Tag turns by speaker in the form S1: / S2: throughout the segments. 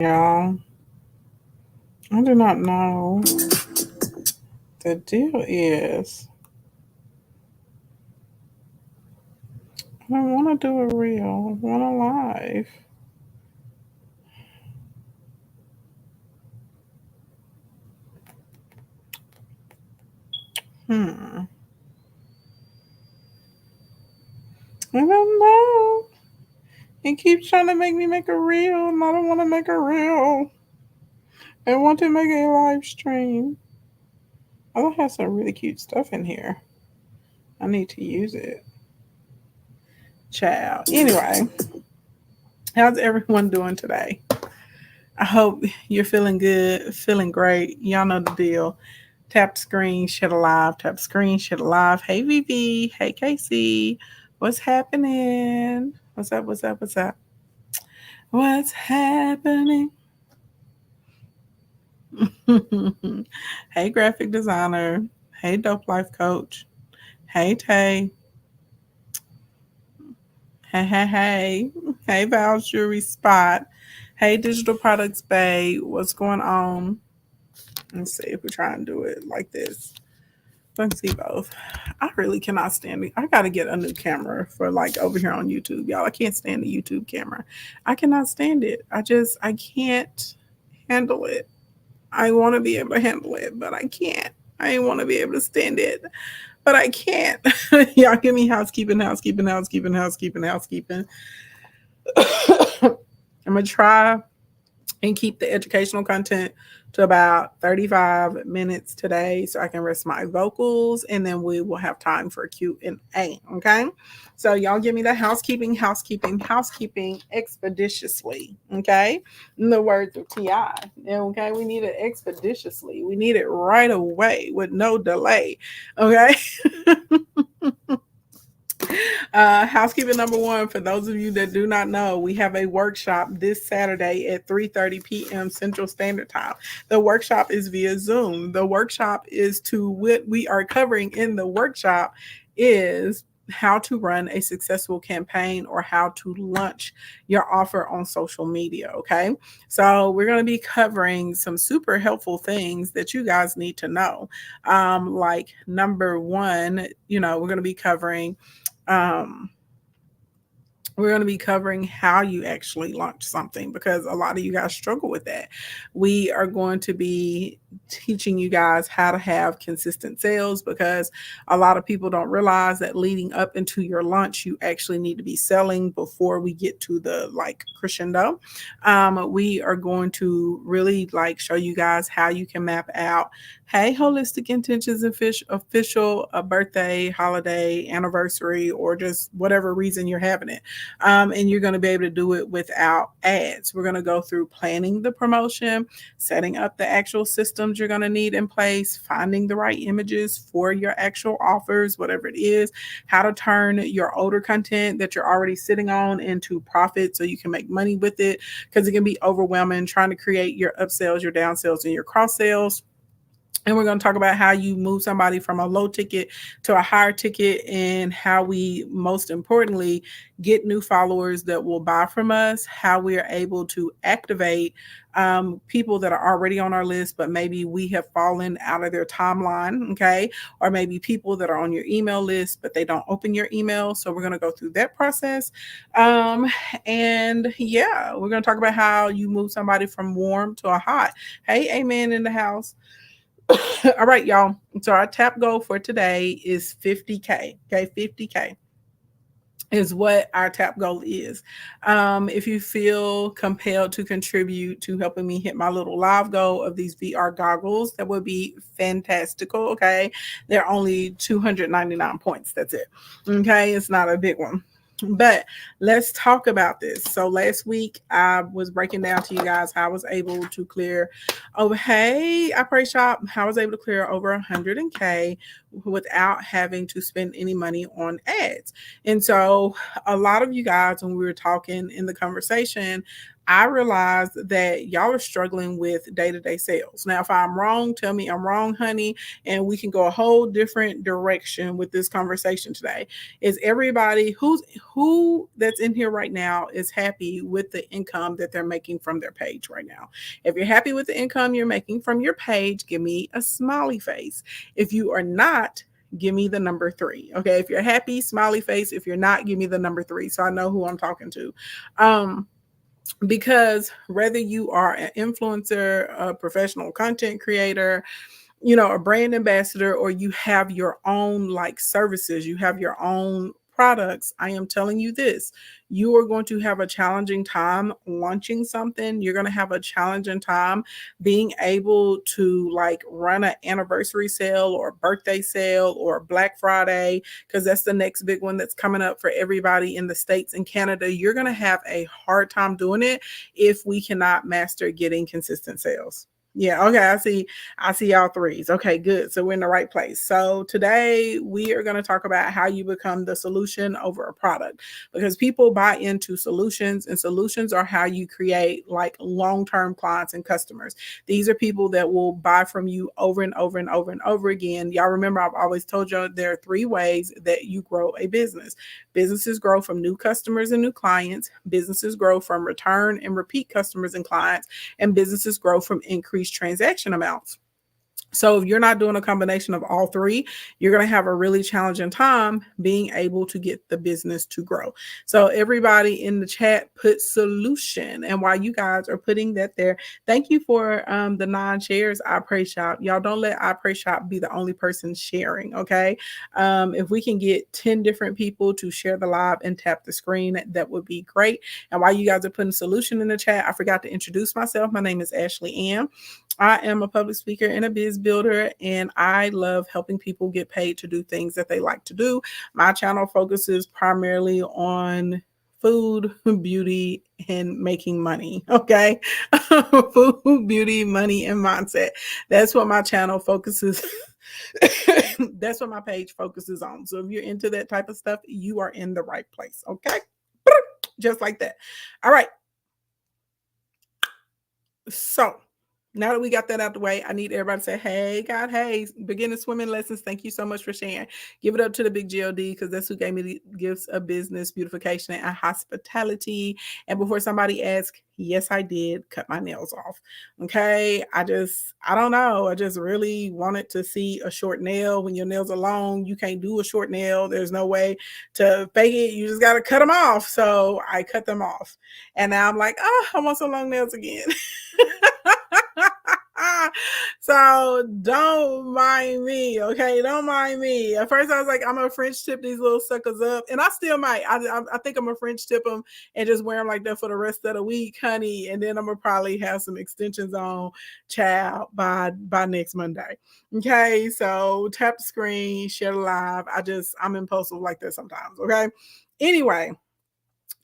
S1: Y'all, I do not know. The deal is, I don't want to do a reel. I want a live. Hmm. I don't know. He keeps trying to make me make a reel, and I don't want to make a reel. I want to make a live stream. I don't have some really cute stuff in here. I need to use it. Ciao. Anyway, how's everyone doing today? I hope you're feeling good, feeling great. Y'all know the deal. Tap the screen, share alive. Tap the screen, share alive. Hey, VV. Hey, Casey. What's happening? What's up? What's up? What's up? What's happening? Hey, graphic designer. Hey, dope life coach. Hey, Tay. Hey, hey, hey. Hey, Val Jewelry Spot. Hey, Digital Products Bay. What's going on? Let's see if we try and do it like this. Let's see both. I really cannot stand it. I got to get a new camera for like over here on YouTube, y'all. I can't stand the YouTube camera. I cannot stand it. I can't handle it. I want to be able to handle it, but I can't. I want to be able to stand it, but I can't. Y'all give me housekeeping, housekeeping, housekeeping, housekeeping, housekeeping. I'm going to try and keep the educational content to about 35 minutes today so I can rest my vocals and then we will have time for Q&A, okay? So y'all give me the housekeeping, housekeeping, housekeeping expeditiously, okay? In the words of T.I., okay? We need it expeditiously. We need it right away with no delay, okay? Housekeeping number one, for those of you that do not know, we have a workshop this Saturday at 3:30 p.m. Central Standard Time. The workshop is via Zoom. The workshop is to what we are covering in the workshop is how to run a successful campaign or how to launch your offer on social media. Okay. So we're going to be covering some super helpful things that you guys need to know. Like number one, we're going to be covering um, we're going to be covering how you actually launch something because a lot of you guys struggle with that. We are going to be teaching you guys how to have consistent sales because a lot of people don't realize that leading up into your launch, you actually need to be selling before we get to the like crescendo. We are going to really like show you guys how you can map out, hey, holistic intentions official, a birthday, holiday, anniversary, or just whatever reason you're having it. And you're going to be able to do it without ads. We're going to go through planning the promotion, setting up the actual systems you're going to need in place, finding the right images for your actual offers, whatever it is, how to turn your older content that you're already sitting on into profit so you can make money with it because it can be overwhelming trying to create your upsells, your downsells, and your cross sales. And we're going to talk about how you move somebody from a low ticket to a higher ticket and how we, most importantly, get new followers that will buy from us, how we are able to activate people that are already on our list, but maybe we have fallen out of their timeline, okay? Or maybe people that are on your email list, but they don't open your email. So we're going to go through that process. And yeah, we're going to talk about how you move somebody from warm to a hot. Hey, amen in the house. All right, y'all. So our tap goal for today is 50K. Okay, 50K is what our tap goal is. If you feel compelled to contribute to helping me hit my little live goal of these VR goggles, that would be fantastical. Okay, they're only 299 points. That's it. Okay, it's not a big one. But let's talk about this. So last week I was breaking down to you guys how I was able to clear over, hey, I pray shop, how I was able to clear over 100K without having to spend any money on ads. And so a lot of you guys, when we were talking in the conversation, I realized that y'all are struggling with day-to-day sales. Now, if I'm wrong, tell me I'm wrong, honey, and we can go a whole different direction with this conversation today. Is everybody who that's in here right now is happy with the income that they're making from their page right now? If you're happy with the income you're making from your page, give me a smiley face. If you are not, give me the number 3. Okay. If you're happy, smiley face. If you're not, give me the number 3 so I know who I'm talking to. Because whether you are an influencer, a professional content creator, a brand ambassador, or you have your own like services, you have your own products, I am telling you this, you are going to have a challenging time launching something. You're going to have a challenging time being able to like run an anniversary sale or birthday sale or Black Friday, because that's the next big one that's coming up for everybody in the States and Canada. You're going to have a hard time doing it if we cannot master getting consistent sales. Yeah, okay. I see all 3s. Okay, good. So we're in the right place. So today we are going to talk about how you become the solution over a product, because people buy into solutions, and solutions are how you create like long-term clients and customers. These are people that will buy from you over and over and over and over again. Y'all remember I've always told you there are 3 ways that you grow a business. Businesses grow from new customers and new clients. Businesses grow from return and repeat customers and clients, and businesses grow from increased transaction amounts. So if you're not doing a combination of all 3, you're going to have a really challenging time being able to get the business to grow. So everybody in the chat put solution. And while you guys are putting that there, thank you for the 9 shares. I Pray Shop. Y'all don't let I Pray Shop be the only person sharing. Okay. If we can get 10 different people to share the live and tap the screen, that would be great. And while you guys are putting solution in the chat, I forgot to introduce myself. My name is Ashley Ann. I am a public speaker and a biz builder, and I love helping people get paid to do things that they like to do. My channel focuses primarily on food, beauty, and making money. Okay. Food, beauty, money, and mindset. That's what my channel focuses. That's what my page focuses on. So if you're into that type of stuff, you are in the right place. Okay. Just like that. All right. So now that we got that out the way, I need everybody to say, hey, God, hey, beginner swimming lessons. Thank you so much for sharing. Give it up to the big GOD, because that's who gave me the gifts of business, beautification, and hospitality. And before somebody asks, yes, I did cut my nails off. Okay. I don't know. I just really wanted to see a short nail. When your nails are long, you can't do a short nail. There's no way to fake it. You just got to cut them off. So I cut them off. And now I'm like, oh, I want some long nails again. So don't mind me, okay? Don't mind me. At first I was like, I'm gonna French tip these little suckers up, and I still might. I think I'm gonna French tip them and just wear them like that for the rest of the week, honey. And then I'm gonna probably have some extensions on, child, by next Monday. Okay, so tap the screen, share the live. I'm impulsive like that sometimes. Okay. Anyway,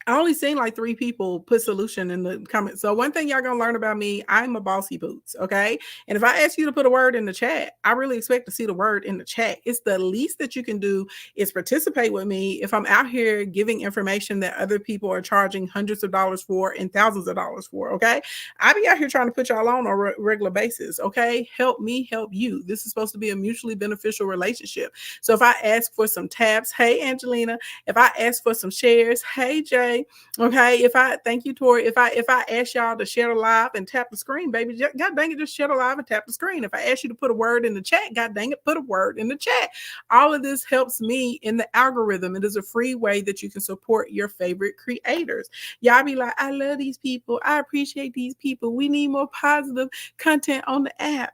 S1: I only seen like 3 people put solution in the comments. So one thing y'all gonna learn about me, I'm a bossy boots, okay? And if I ask you to put a word in the chat, I really expect to see the word in the chat. It's the least that you can do is participate with me if I'm out here giving information that other people are charging hundreds of dollars for and thousands of dollars for, okay? I be out here trying to put y'all on a regular basis, okay? Help me help you. This is supposed to be a mutually beneficial relationship. So if I ask for some taps, hey, Angelina. If I ask for some shares, hey, Jay. Okay, thank you, Tori. If I ask y'all to share the live and tap the screen, baby, God dang it, just share the live and tap the screen. If I ask you to put a word in the chat, God dang it, put a word in the chat. All of this helps me in the algorithm. It is a free way that you can support your favorite creators. Y'all be like, I love these people. I appreciate these people. We need more positive content on the app.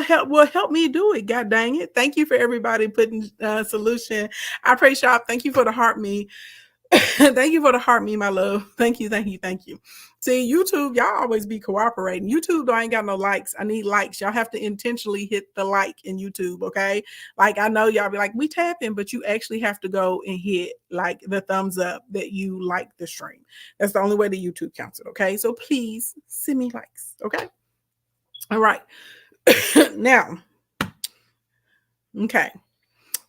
S1: Help me do it. God dang it. Thank you for everybody putting solution. I Pray Shop. Thank you for the heart me. Thank you for the heart me, my love. Thank you. See, YouTube, y'all always be cooperating. YouTube, I ain't got no likes. I need likes. Y'all have to intentionally hit the like in YouTube, okay? Like, I know y'all be like, we tapping, but you actually have to go and hit like the thumbs up that you like the stream. That's the only way that YouTube counts it, okay? So please send me likes, okay? All right. Now, okay.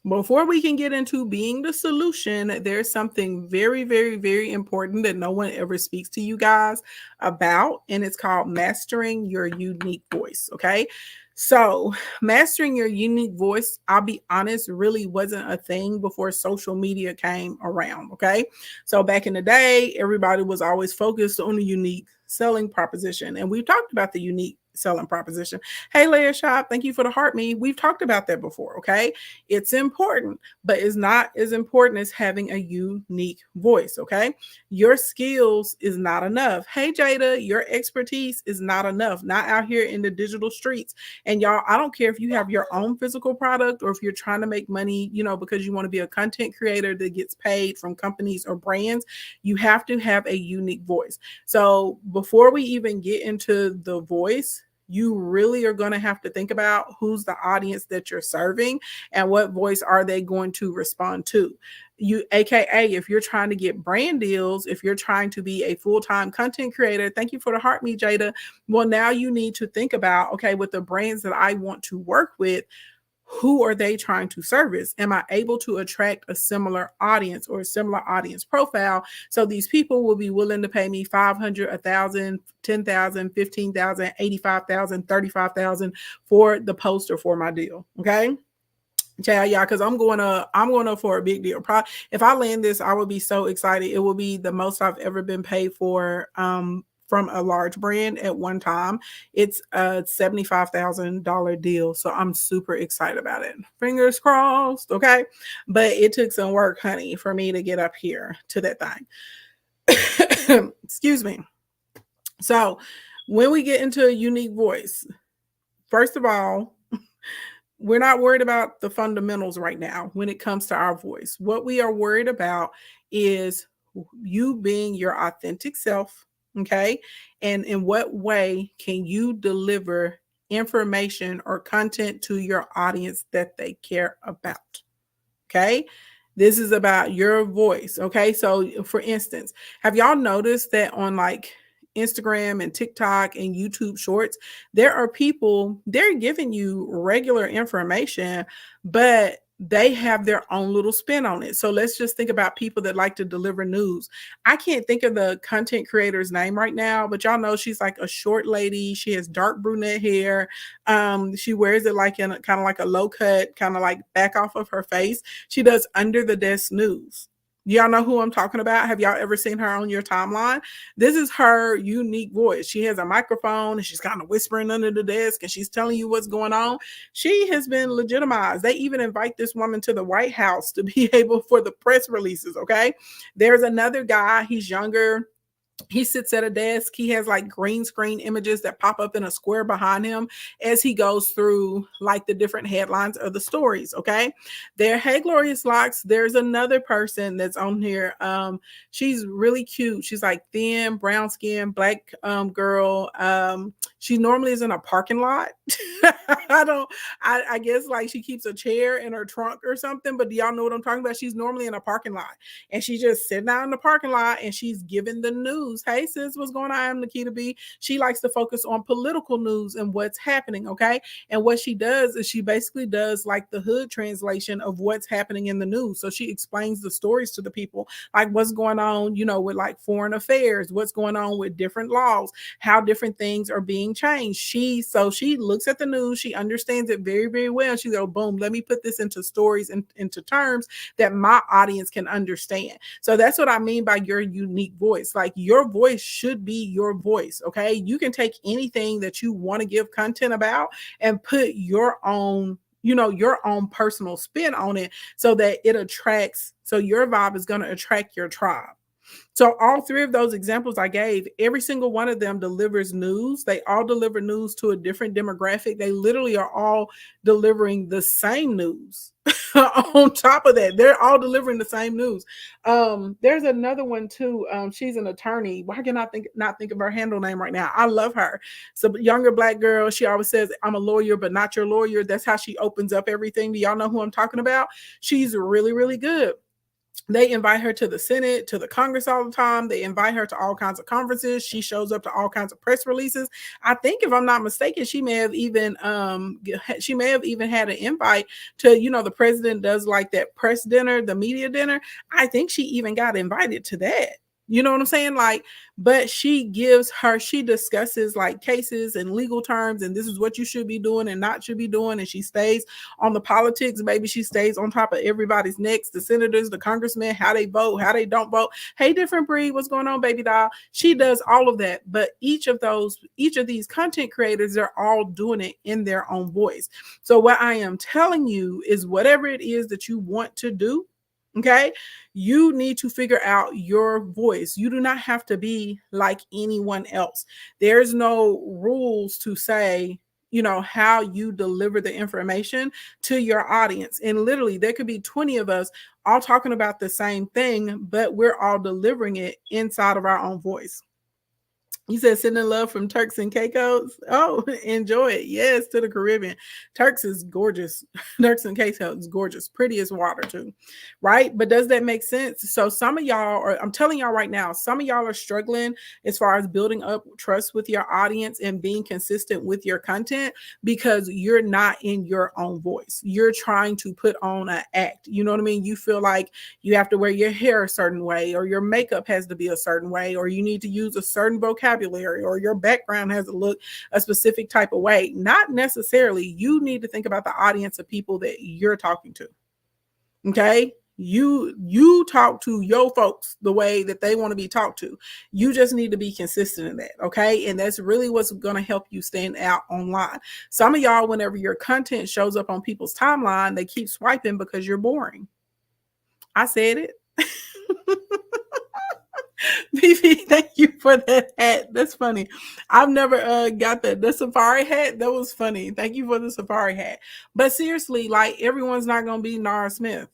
S1: Before we can get into being the solution, there's something very, very, very important that no one ever speaks to you guys about, and it's called mastering your unique voice. Okay. So, mastering your unique voice, I'll be honest, really wasn't a thing before social media came around. Okay. So, back in the day, everybody was always focused on the unique selling proposition. And we've talked about the unique selling proposition. Hey, Layer Shop, thank you for the heart me. We've talked about that before. Okay. It's important, but it's not as important as having a unique voice. Okay. Your skills is not enough. Hey, Jada, your expertise is not enough. Not out here in the digital streets. And y'all, I don't care if you have your own physical product or if you're trying to make money, because you want to be a content creator that gets paid from companies or brands, you have to have a unique voice. So before we even get into the voice, you really are going to have to think about who's the audience that you're serving and what voice are they going to respond to. You, aka, if you're trying to get brand deals, if you're trying to be a full-time content creator, thank you for the heart me, Jada. Well, now you need to think about, okay, with the brands that I want to work with, who are they trying to service? Am I able to attract a similar audience or a similar audience profile? So these people will be willing to pay me 500, 1,000, 10,000, 15,000, 85,000, 35,000 for the poster for my deal. Okay. Yeah, because I'm going to for a big deal. Probably, if I land this, I will be so excited. It will be the most I've ever been paid for from a large brand at one time. It's a $75,000 deal. So I'm super excited about it. Fingers crossed. Okay. But it took some work, honey, for me to get up here to that thing. Excuse me. So when we get into a unique voice, first of all, we're not worried about the fundamentals right now when it comes to our voice. What we are worried about is you being your authentic self. Okay. And in what way can you deliver information or content to your audience that they care about? Okay. This is about your voice. Okay. So, for instance, have y'all noticed that on like Instagram and TikTok and YouTube shorts, there are people, they're giving you regular information, but they have their own little spin on it. So let's just think about people that like to deliver news. I can't think of the content creator's name right now, but y'all know she's like a short lady. She has dark brunette hair. She wears it like in kind of like a low cut, kind of like back off of her face. She does under the desk news. Y'all know who I'm talking about? Have y'all ever seen her on your timeline? This is her unique voice. She has a microphone and she's kind of whispering under the desk and she's telling you what's going on. She has been legitimized. They even invite this woman to the White House to be able for the press releases. Okay. There's another guy. He's younger. He sits at a desk. He has like green screen images that pop up in a square behind him as he goes through like the different headlines of the stories. Okay. There, hey, Glorious Locks. There's another person that's on here. She's really cute. She's like thin, brown skin, black girl. She normally is in a parking lot. I guess like she keeps a chair in her trunk or something, but do y'all know what I'm talking about? She's normally in a parking lot and she's just sitting out in the parking lot and she's giving the news. Hey sis, what's going on? I'm Nikita B. She likes to focus on political news and what's happening. Okay. And what she does is she basically does like the hood translation of what's happening in the news. So she explains the stories to the people, like what's going on, with like foreign affairs, what's going on with different laws, how different things are being changed. She looks at the news, she understands it very, very well. She goes, boom, let me put this into stories and into terms that my audience can understand. So that's what I mean by your unique voice. Like your voice should be your voice. Okay. You can take anything that you want to give content about and put your own your own personal spin on it so that it attracts. So your vibe is going to attract your tribe. So all three of those examples I gave, every single one of them delivers news. They all deliver news to a different demographic. They literally are all delivering the same news. On top of that, they're all delivering the same news. There's another one too. She's an attorney. Why can I not think of her handle name right now? I love her. So younger black girl. She always says, "I'm a lawyer, but not your lawyer." That's how she opens up everything. Do y'all know who I'm talking about? She's really, really good. They invite her to the Senate, to the Congress all the time. They invite her to all kinds of conferences. She shows up to all kinds of press releases. I think, if I'm not mistaken, she may have even had an invite to, the president does like that press dinner, the media dinner. I think she even got invited to that. You know what I'm saying? Like, but she discusses like cases and legal terms, and this is what you should be doing and not should be doing. And she stays on the politics. Maybe she stays on top of everybody's necks, the senators, the congressmen, how they vote, how they don't vote. Hey, different breed, what's going on, baby doll? She does all of that. But each of these content creators, they're all doing it in their own voice. So what I am telling you is, whatever it is that you want to do, okay, you need to figure out your voice. You do not have to be like anyone else. There's no rules to say, how you deliver the information to your audience. And literally, there could be 20 of us all talking about the same thing, but we're all delivering it inside of our own voice. You said sending love from Turks and Caicos. Oh, enjoy it. Yes, to the Caribbean. Turks is gorgeous. Turks and Caicos is gorgeous. Pretty as water too. Right? But does that make sense? So some of y'all, or I'm telling y'all right now, some of y'all are struggling as far as building up trust with your audience and being consistent with your content because you're not in your own voice. You're trying to put on an act. You know what I mean? You feel like you have to wear your hair a certain way, or your makeup has to be a certain way, or you need to use a certain vocabulary, or your background has to look a specific type of way. Not necessarily. You need to think about the audience of people that you're talking to. Okay? You talk to your folks the way that they want to be talked to. You just need to be consistent in that. Okay? And that's really what's going to help you stand out online. Some of y'all, whenever your content shows up on people's timeline, they keep swiping because you're boring. I said it. Vivi, thank you for that hat. That's funny. I've never got the safari hat. That was funny. Thank you for the safari hat. But seriously, like, everyone's not going to be Nara Smith.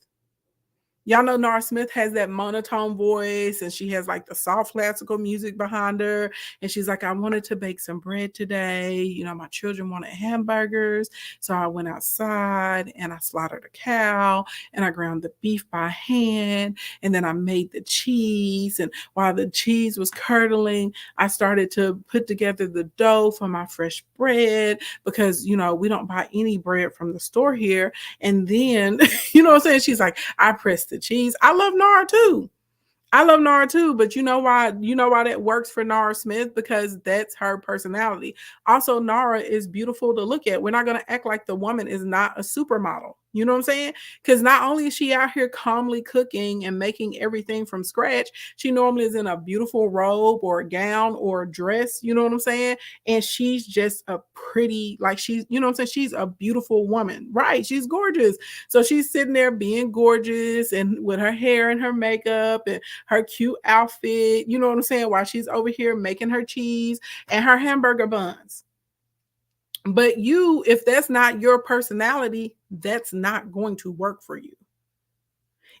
S1: Y'all know Nara Smith has that monotone voice, and she has like the soft classical music behind her. And she's like, I wanted to bake some bread today. My children wanted hamburgers. So I went outside and I slaughtered a cow and I ground the beef by hand. And then I made the cheese. And while the cheese was curdling, I started to put together the dough for my fresh bread because, we don't buy any bread from the store here. And then, you know what I'm saying? She's like, I pressed the cheese. I love Nara too. But you know why that works for Nara Smith? Because that's her personality. Also, Nara is beautiful to look at. We're not going to act like the woman is not a supermodel. You know what I'm saying? Because not only is she out here calmly cooking and making everything from scratch, she normally is in a beautiful robe or a gown or a dress. You know what I'm saying? And she's just a pretty, like, she's, you know what I'm saying? She's a beautiful woman, right? She's gorgeous. So she's sitting there being gorgeous and with her hair and her makeup and her cute outfit, you know what I'm saying? While she's over here making her cheese and her hamburger buns. But if that's not your personality, that's not going to work for you.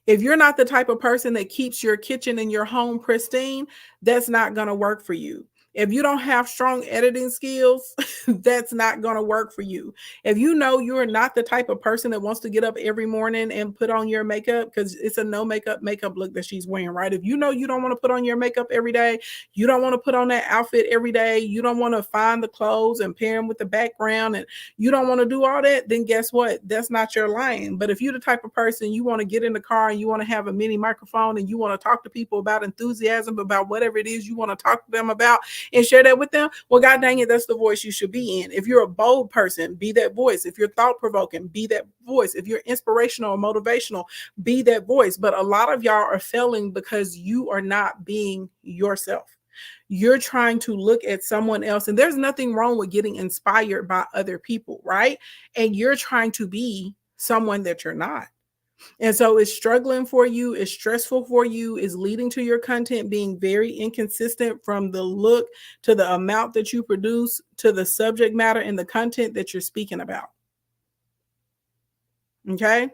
S1: If you're not the type of person that keeps your kitchen and your home pristine, that's not going to work for you. If you don't have strong editing skills, that's not going to work for you. If you're not the type of person that wants to get up every morning and put on your makeup, because it's a no makeup look that she's wearing, right? If you don't want to put on your makeup every day, you don't want to put on that outfit every day, you don't want to find the clothes and pair them with the background, and you don't want to do all that, then guess what? That's not your lane. But if you're the type of person, you want to get in the car and you want to have a mini microphone and you want to talk to people about enthusiasm, about whatever it is you want to talk to them about, and share that with them, well, God dang it, that's the voice you should be in. If you're a bold person, be that voice. If you're thought-provoking, be that voice. If you're inspirational or motivational, be that voice. But a lot of y'all are failing because you are not being yourself. You're trying to look at someone else, and there's nothing wrong with getting inspired by other people, right? And you're trying to be someone that you're not. And so it's struggling for you, it's stressful for you, is leading to your content being very inconsistent, from the look to the amount that you produce to the subject matter and the content that you're speaking about. Okay?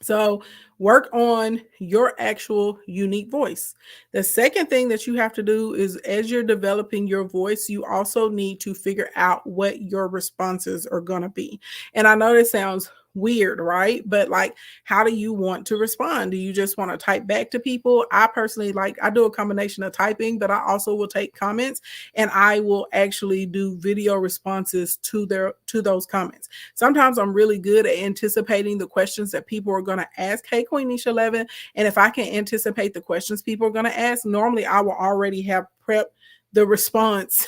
S1: So work on your actual unique voice. The second thing that you have to do is, as you're developing your voice, you also need to figure out what your responses are going to be. And I know this sounds weird, right? But like, how do you want to respond? Do you just want to type back to people? I personally I do a combination of typing, but I also will take comments and I will actually do video responses to those comments. Sometimes I'm really good at anticipating the questions that people are going to ask. Hey, Queen Nisha 11. And if I can anticipate the questions people are going to ask, normally I will already have prepped the response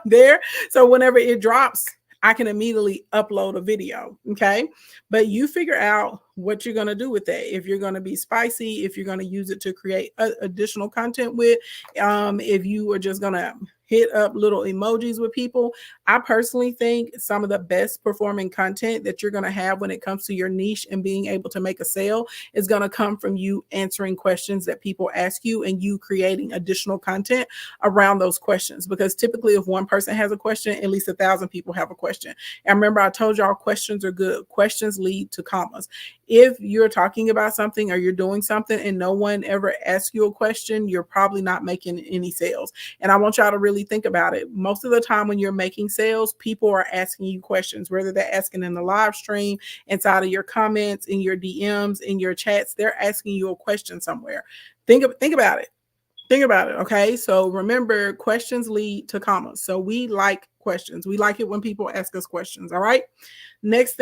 S1: there. So whenever it drops, I can immediately upload a video. Okay. But you figure out what you're going to do with that. If you're going to be spicy, if you're going to use it to create additional content with, if you are just going to hit up little emojis with people. I personally think some of the best performing content that you're going to have when it comes to your niche and being able to make a sale is going to come from you answering questions that people ask you and you creating additional content around those questions. Because typically if one person has a question, at least 1,000 people have a question. And remember, I told y'all questions are good. Questions lead to commas. If you're talking about something or you're doing something and no one ever asks you a question, you're probably not making any sales. And I want y'all to really think about it. Most of the time when you're making sales, people are asking you questions, whether they're asking in the live stream, inside of your comments, in your DMs, in your chats, they're asking you a question somewhere. Think about it. Think about it. Okay. So remember, questions lead to commas. So we like questions. We like it when people ask us questions. All right. Next.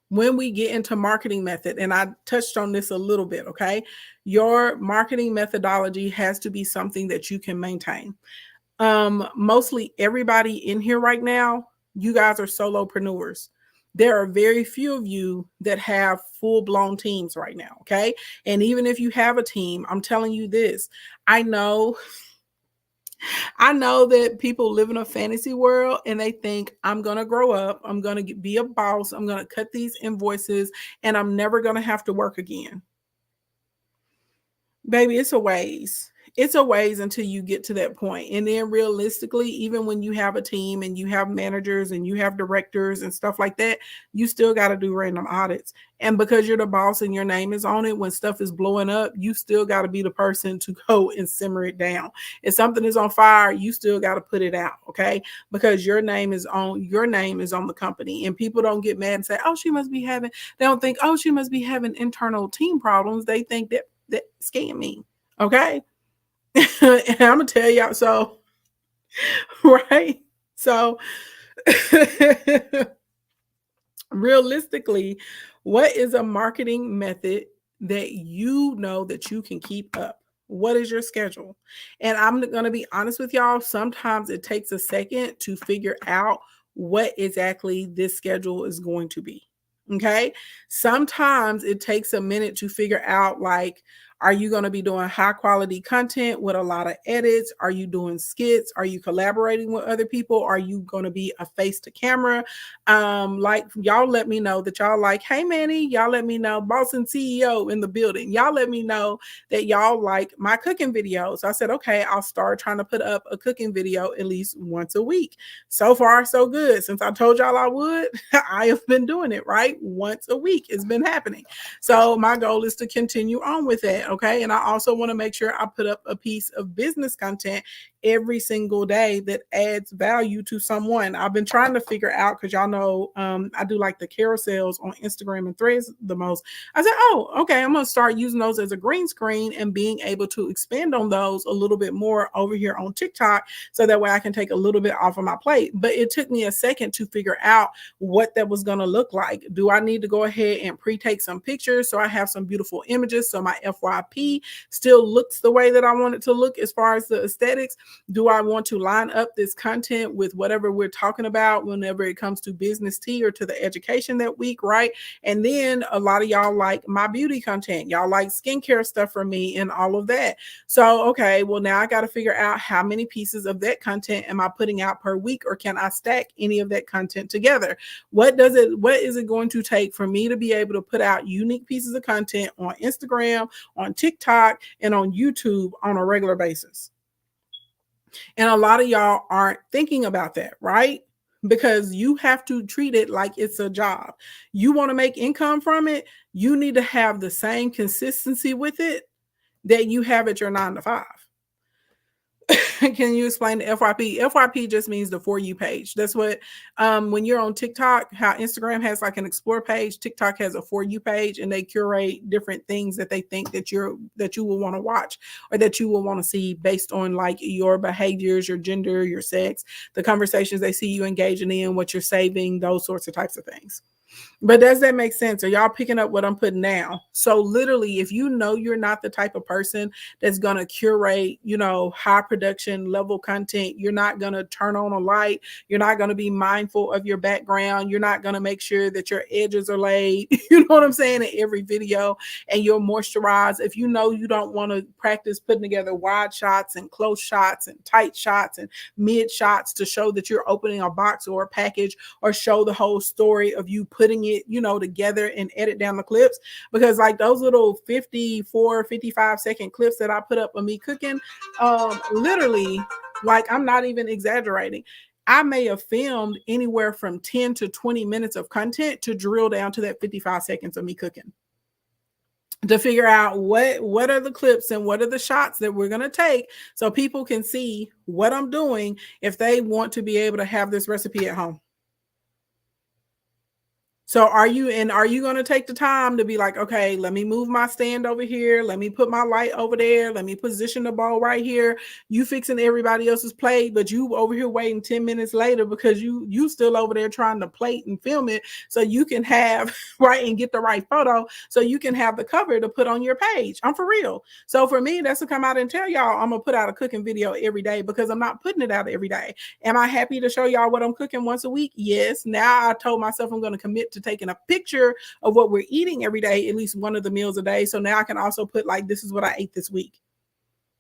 S1: When we get into marketing method, and I touched on this a little bit, okay? Your marketing methodology has to be something that you can maintain. Mostly everybody in here right now, you guys are solopreneurs. There are very few of you that have full-blown teams right now, okay? And even if you have a team, I'm telling you this, I know that people live in a fantasy world and they think I'm going to grow up, I'm going to be a boss, I'm going to cut these invoices, and I'm never going to have to work again. Baby, it's a ways. It's a ways until you get to that point. And then realistically, even when you have a team and you have managers and you have directors and stuff like that, you still got to do random audits. And because you're the boss and your name is on it, when stuff is blowing up, you still got to be the person to go and simmer it down. If something is on fire, you still got to put it out, okay? Because your name is on the company. And people don't get mad and say, oh, they don't think, oh, she must be having internal team problems. They think that scam me, okay? And I'm gonna tell y'all, so right, so realistically, what is a marketing method that you know that you can keep up? What is your schedule? And I'm going to be honest with y'all, sometimes it takes a second to figure out what exactly this schedule is going to be. Okay. Sometimes it takes a minute to figure out, like, are you going to be doing high quality content with a lot of edits? Are you doing skits? Are you collaborating with other people? Are you going to be a face to camera? Like, y'all let me know that y'all like, hey Manny, y'all let me know, boss and CEO in the building. Y'all let me know that y'all like my cooking videos. I said, okay, I'll start trying to put up a cooking video at least once a week. So far, so good. Since I told y'all I would, I have been doing it, right? Once a week. It's been happening. So my goal is to continue on with that. Okay. And I also want to make sure I put up a piece of business content every single day that adds value to someone. I've been trying to figure out, because y'all know I do like the carousels on Instagram and Threads the most. I said, oh, okay, I'm going to start using those as a green screen and being able to expand on those a little bit more over here on TikTok, so that way I can take a little bit off of my plate. But it took me a second to figure out what that was going to look like. Do I need to go ahead and pre-take some pictures so I have some beautiful images so my FYP still looks the way that I want it to look as far as the aesthetics? Do I want to line up this content with whatever we're talking about whenever it comes to business tea or to the education that week, right? And then a lot of y'all like my beauty content. Y'all like skincare stuff from me and all of that. So, okay, well, now I got to figure out how many pieces of that content am I putting out per week, or can I stack any of that content together? What is it going to take for me to be able to put out unique pieces of content on Instagram, on TikTok, and on YouTube on a regular basis? And a lot of y'all aren't thinking about that, right? Because you have to treat it like it's a job. You want to make income from it, you need to have the same consistency with it that you have at your 9 to 5. Can you explain the FYP? FYP just means the For You page. That's what, when you're on TikTok, how Instagram has like an explore page, TikTok has a For You page, and they curate different things that they think that you will want to watch or that you will want to see based on like your behaviors, your gender, your sex, the conversations they see you engaging in, what you're saving, those sorts of types of things. But does that make sense? Are y'all picking up what I'm putting down? So literally, if you know you're not the type of person that's going to curate, high production level content, you're not going to turn on a light. You're not going to be mindful of your background. You're not going to make sure that your edges are laid. You know what I'm saying? In every video, and you're moisturized. If you know you don't want to practice putting together wide shots and close shots and tight shots and mid shots to show that you're opening a box or a package, or show the whole story of you putting it, together and edit down the clips, because like those little 54, 55-second clips that I put up of me cooking, literally, like I'm not even exaggerating, I may have filmed anywhere from 10 to 20 minutes of content to drill down to that 55 seconds of me cooking, to figure out what are the clips and what are the shots that we're going to take so people can see what I'm doing if they want to be able to have this recipe at home. So are you going to take the time to be like, okay, let me move my stand over here. Let me put my light over there. Let me position the bowl right here. You fixing everybody else's plate, but you over here waiting 10 minutes later because you still over there trying to plate and film it so you can have right and get the right photo so you can have the cover to put on your page. I'm for real. So for me, that's to come out and tell y'all I'm gonna put out a cooking video every day because I'm not putting it out every day. Am I happy to show y'all what I'm cooking once a week? Yes. Now I told myself I'm going to commit to taking a picture of what we're eating every day, at least one of the meals a day. So now I can also put like, this is what I ate this week.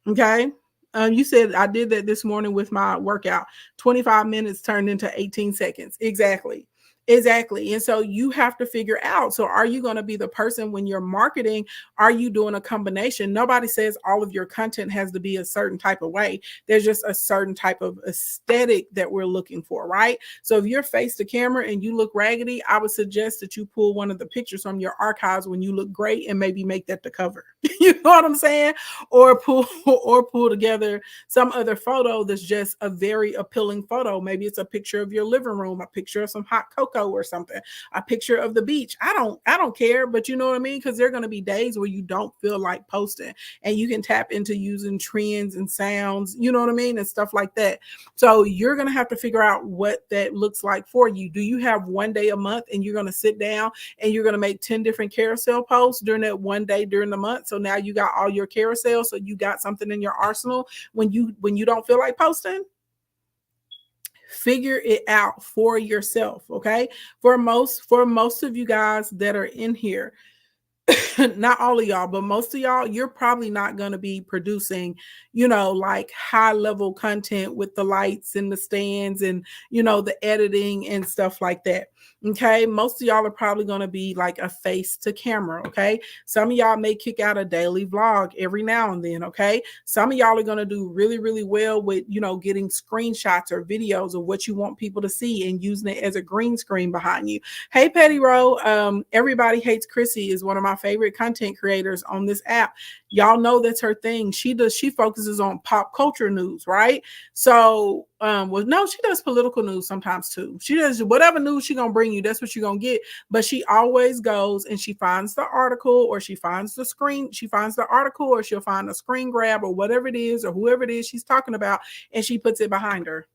S1: Okay. You said I did that this morning with my workout. 25 minutes turned into 18 seconds. Exactly. And so you have to figure out, so are you going to be the person when you're marketing? Are you doing a combination? Nobody says all of your content has to be a certain type of way. There's just a certain type of aesthetic that we're looking for, right? So if you're face to camera and you look raggedy, I would suggest that you pull one of the pictures from your archives when you look great and maybe make that the cover. You know what I'm saying? Or pull together some other photo that's just a very appealing photo. Maybe it's a picture of your living room, a picture of some hot cocoa or something, a picture of the beach. I don't care, but you know what I mean? Because there are going to be days where you don't feel like posting, and you can tap into using trends and sounds, you know what I mean? And stuff like that. So you're going to have to figure out what that looks like for you. Do you have one day a month and you're going to sit down and you're going to make 10 different carousel posts during that one day during the month? So now you got all your carousel. So you got something in your arsenal when you don't feel like posting. Figure it out for yourself. Okay. For most of you guys that are in here, not all of y'all, but most of y'all, you're probably not going to be producing, like high level content with the lights and the stands and, the editing and stuff like that. Okay. Most of y'all are probably going to be like a face to camera. Okay. Some of y'all may kick out a daily vlog every now and then. Okay. Some of y'all are going to do really, really well with, getting screenshots or videos of what you want people to see and using it as a green screen behind you. Hey, Petty Row. Everybody Hates Chrissy is one of my favorite content creators on this app. Y'all know that's her thing. She focuses on pop culture news, right? So, no, she does political news sometimes too. She does whatever news she gonna bring you, that's what you're gonna get. But she always goes and she finds the article, or she finds the article, or she'll find a screen grab or whatever it is, or whoever it is she's talking about, and she puts it behind her.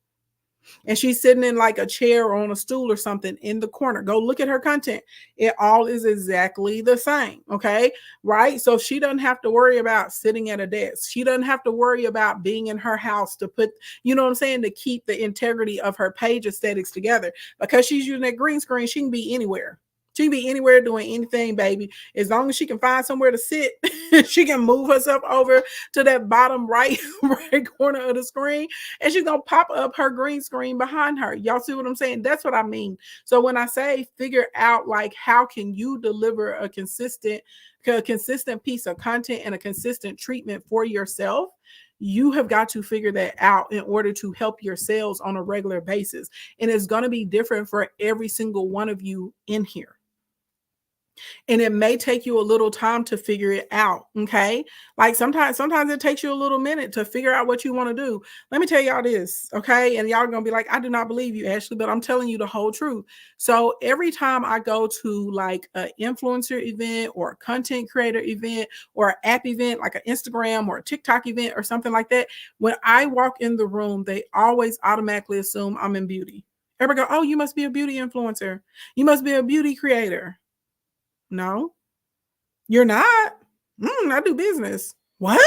S1: And she's sitting in like a chair or on a stool or something in the corner. Go look at her content. It all is exactly the same. Okay. Right. So she doesn't have to worry about sitting at a desk. She doesn't have to worry about being in her house to put, you know what I'm saying, to keep the integrity of her page aesthetics together. Because she's using that green screen, she can be anywhere. She can be anywhere doing anything, baby. As long as she can find somewhere to sit, she can move herself over to that bottom right corner of the screen, and she's going to pop up her green screen behind her. Y'all see what I'm saying? That's what I mean. So when I say figure out, like, how can you deliver a consistent piece of content and a consistent treatment for yourself, you have got to figure that out in order to help your sales on a regular basis. And it's going to be different for every single one of you in here. And it may take you a little time to figure it out. Okay. Like sometimes it takes you a little minute to figure out what you want to do. Let me tell y'all this. Okay. And y'all are gonna be like, I do not believe you, Ashley, but I'm telling you the whole truth. So every time I go to like an influencer event or a content creator event or an app event, like an Instagram or a TikTok event or something like that, when I walk in the room, they always automatically assume I'm in beauty. Everybody go, oh, you must be a beauty influencer. You must be a beauty creator. No, you're not. I do business. What?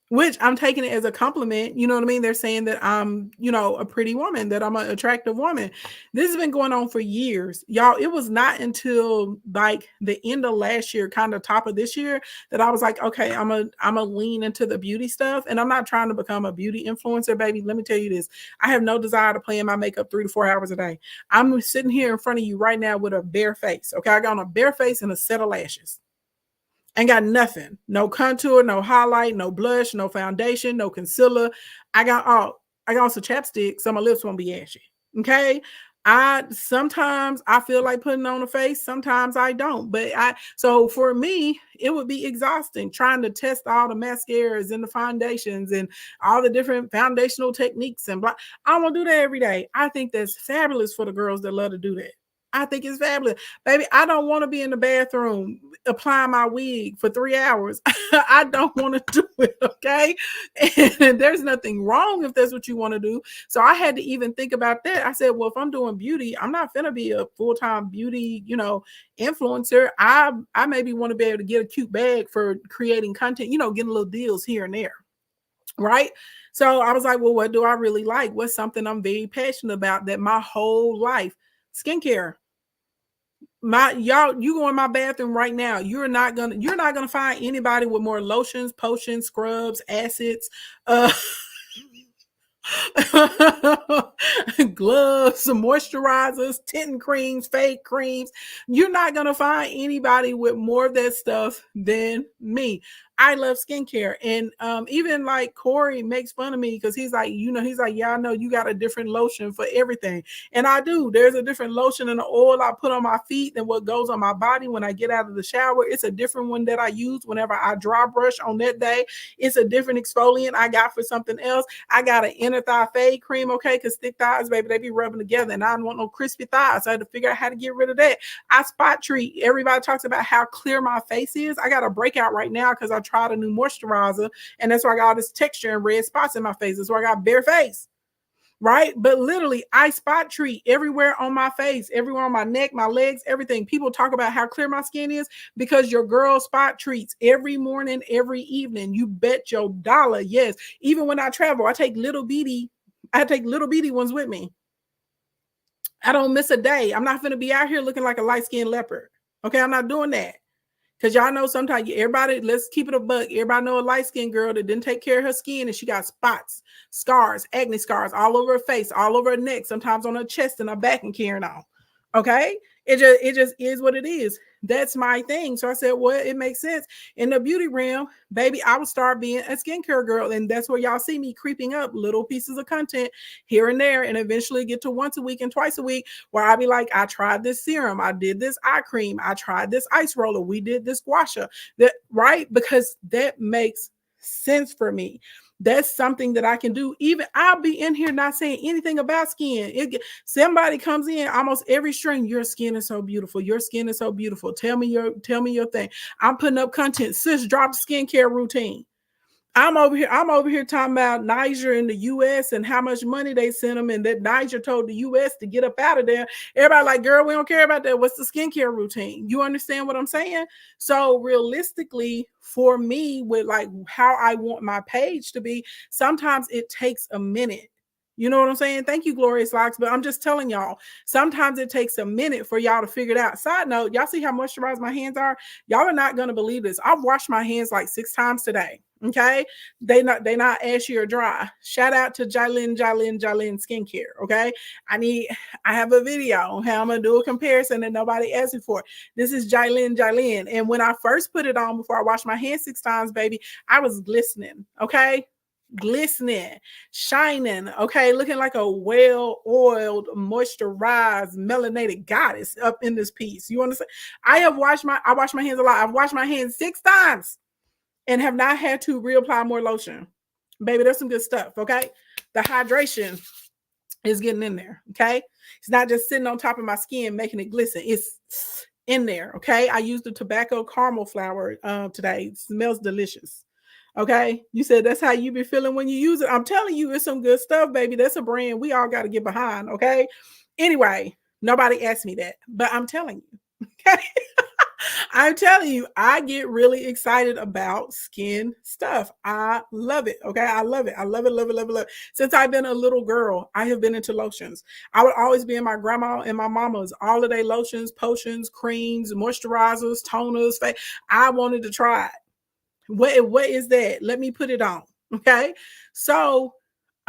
S1: Which I'm taking it as a compliment. You know what I mean? They're saying that I'm, a pretty woman, that I'm an attractive woman. This has been going on for years. Y'all, it was not until like the end of last year, kind of top of this year, that I was like, okay, I'm a lean into the beauty stuff. And I'm not trying to become a beauty influencer, baby. Let me tell you this. I have no desire to play in my makeup 3 to 4 hours a day. I'm sitting here in front of you right now with a bare face. Okay. I got on a bare face and a set of lashes. Ain't got nothing. No contour, no highlight, no blush, no foundation, no concealer. I got some chapstick, so my lips won't be ashy. Okay. Sometimes I feel like putting on a face, sometimes I don't. So for me, it would be exhausting trying to test all the mascaras and the foundations and all the different foundational techniques and blah. I won't do that every day. I think that's fabulous for the girls that love to do that. I think it's fabulous. Baby, I don't want to be in the bathroom applying my wig for 3 hours. I don't want to do it, okay? And there's nothing wrong if that's what you want to do. So I had to even think about that. I said, well, if I'm doing beauty, I'm not going to be a full-time beauty, influencer. I maybe want to be able to get a cute bag for creating content, getting little deals here and there. Right. So I was like, well, what do I really like? What's something I'm very passionate about that my whole life? Skincare. You go in my bathroom right now, you're not gonna find anybody with more lotions, potions, scrubs, acids, gloves, some moisturizers, tinting creams, fake creams. You're not going to find anybody with more of that stuff than me. I love skincare. And even like Corey makes fun of me because he's like, yeah, I know you got a different lotion for everything. And I do. There's a different lotion and the oil I put on my feet than what goes on my body when I get out of the shower. It's a different one that I use whenever I dry brush on that day. It's a different exfoliant I got for something else. I got an inner thigh fade cream, okay? Because thick thighs, baby, they be rubbing together and I don't want no crispy thighs. So I had to figure out how to get rid of that. I spot treat. Everybody talks about how clear my face is. I got a breakout right now because I tried a new moisturizer and that's why I got all this texture and red spots in my face. That's why I got bare face. Right? But literally, I spot treat everywhere on my face, everywhere on my neck, my legs, everything. People talk about how clear my skin is because your girl spot treats every morning, every evening. You bet your dollar. Yes. Even when I travel, I take little bitty ones with me. I don't miss a day. I'm not going to be out here looking like a light-skinned leopard. Okay, I'm not doing that. Because y'all know sometimes everybody, let's keep it a buck. Everybody know a light-skinned girl that didn't take care of her skin and she got spots, scars, acne scars all over her face, all over her neck, sometimes on her chest and her back and carrying on. Okay? It just is what it is. That's my thing. So I said, well, it makes sense. In the beauty realm, baby, I will start being a skincare girl. And that's where y'all see me creeping up little pieces of content here and there and eventually get to once a week and twice a week where I'll be like, I tried this serum. I did this eye cream. I tried this ice roller. We did this gua sha. Right? Because that makes sense for me. That's something that I can do. Even I'll be in here not saying anything about skin. Somebody comes in almost every string. Your skin is so beautiful. Your skin is so beautiful. Tell me your thing. I'm putting up content. Sis, drop the skincare routine. I'm over here talking about Niger in the US and how much money they sent them and that Niger told the US to get up out of there. Everybody like, girl, we don't care about that. What's the skincare routine? You understand what I'm saying? So realistically, for me, with like how I want my page to be, sometimes it takes a minute. You know what I'm saying? Thank you, Glorious Locks. But I'm just telling y'all, sometimes it takes a minute for y'all to figure it out. Side note, y'all see how moisturized my hands are? Y'all are not going to believe this. I've washed my hands like 6 times today. Okay. They not ashy or dry. Shout out to Jylin Skincare. Okay. I have a video on how I'm going to do a comparison that nobody asked me for. This is Jylin. And when I first put it on before I washed my hands 6 times, baby, I was glistening. Okay. glistening, shining, okay, looking like a well-oiled, moisturized, melanated goddess up in this piece. You understand? I wash my hands a lot. I've washed my hands 6 times and have not had to reapply more lotion. Baby, that's some good stuff, okay? The hydration is getting in there, okay? It's not just sitting on top of my skin making it glisten. It's in there, okay? I used the tobacco caramel flower today. It smells delicious. Okay, you said that's how you be feeling when you use it. I'm telling you, it's some good stuff, baby. That's a brand we all got to get behind. Okay, anyway, nobody asked me that, but I'm telling you. Okay, I'm telling you, I get really excited about skin stuff. I love it. Okay, I love it. I love it, love it, love it, love it. Since I've been a little girl, I have been into lotions. I would always be in my grandma and my mama's all of day lotions, potions, creams, moisturizers, toners. I wanted to try it. What is that? Let me put it on. Okay. So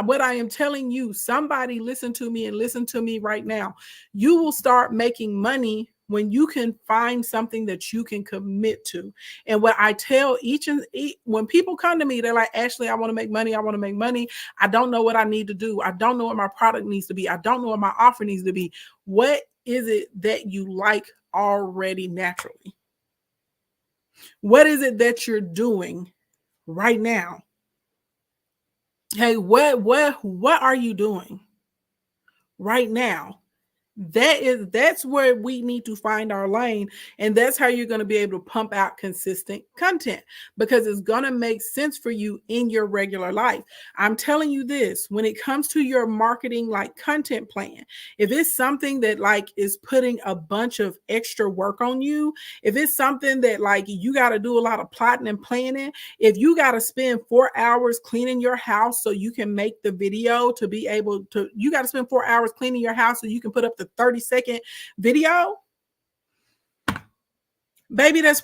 S1: what I am telling you, somebody listen to me and listen to me right now. You will start making money when you can find something that you can commit to. And what I tell when people come to me, they're like, Ashley, I want to make money. I want to make money. I don't know what I need to do. I don't know what my product needs to be. I don't know what my offer needs to be. What is it that you like already naturally? What is it that you're doing right now? Hey, what are you doing right now? That's where we need to find our lane, and that's how you're going to be able to pump out consistent content, because it's going to make sense for you in your regular life. I'm telling you this, when it comes to your marketing like content plan, if it's something that like is putting a bunch of extra work on you, if it's something that like you got to do a lot of plotting and planning, if you got to spend 4 hours cleaning your house so you can make the video to be able to, you got to spend 4 hours cleaning your house so you can put up the 30-second video, baby, that's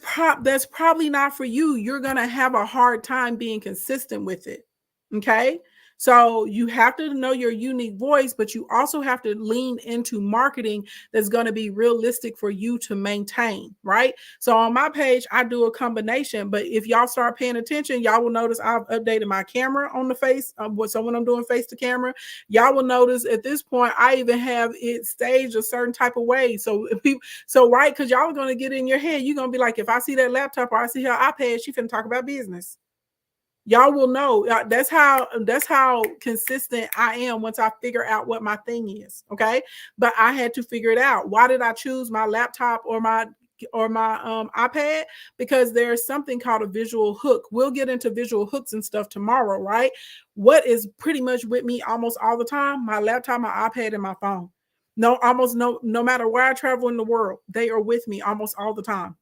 S1: probably not for you. You're going to have a hard time being consistent with it. Okay. So you have to know your unique voice, but you also have to lean into marketing that's going to be realistic for you to maintain, right? So on my page, I do a combination, but if y'all start paying attention, y'all will notice I've updated my camera on the face. So when I'm doing face to camera, y'all will notice at this point, I even have it staged a certain type of way. So right, because y'all are going to get in your head. You're going to be like, if I see that laptop or I see her iPad, she finna talk about business. Y'all will know. That's how consistent I am once I figure out what my thing is. Okay. But I had to figure it out. Why did I choose my laptop or my iPad? Because there's something called a visual hook. We'll get into visual hooks and stuff tomorrow, right? What is pretty much with me almost all the time? My laptop, my iPad, and my phone. No matter where I travel in the world, they are with me almost all the time.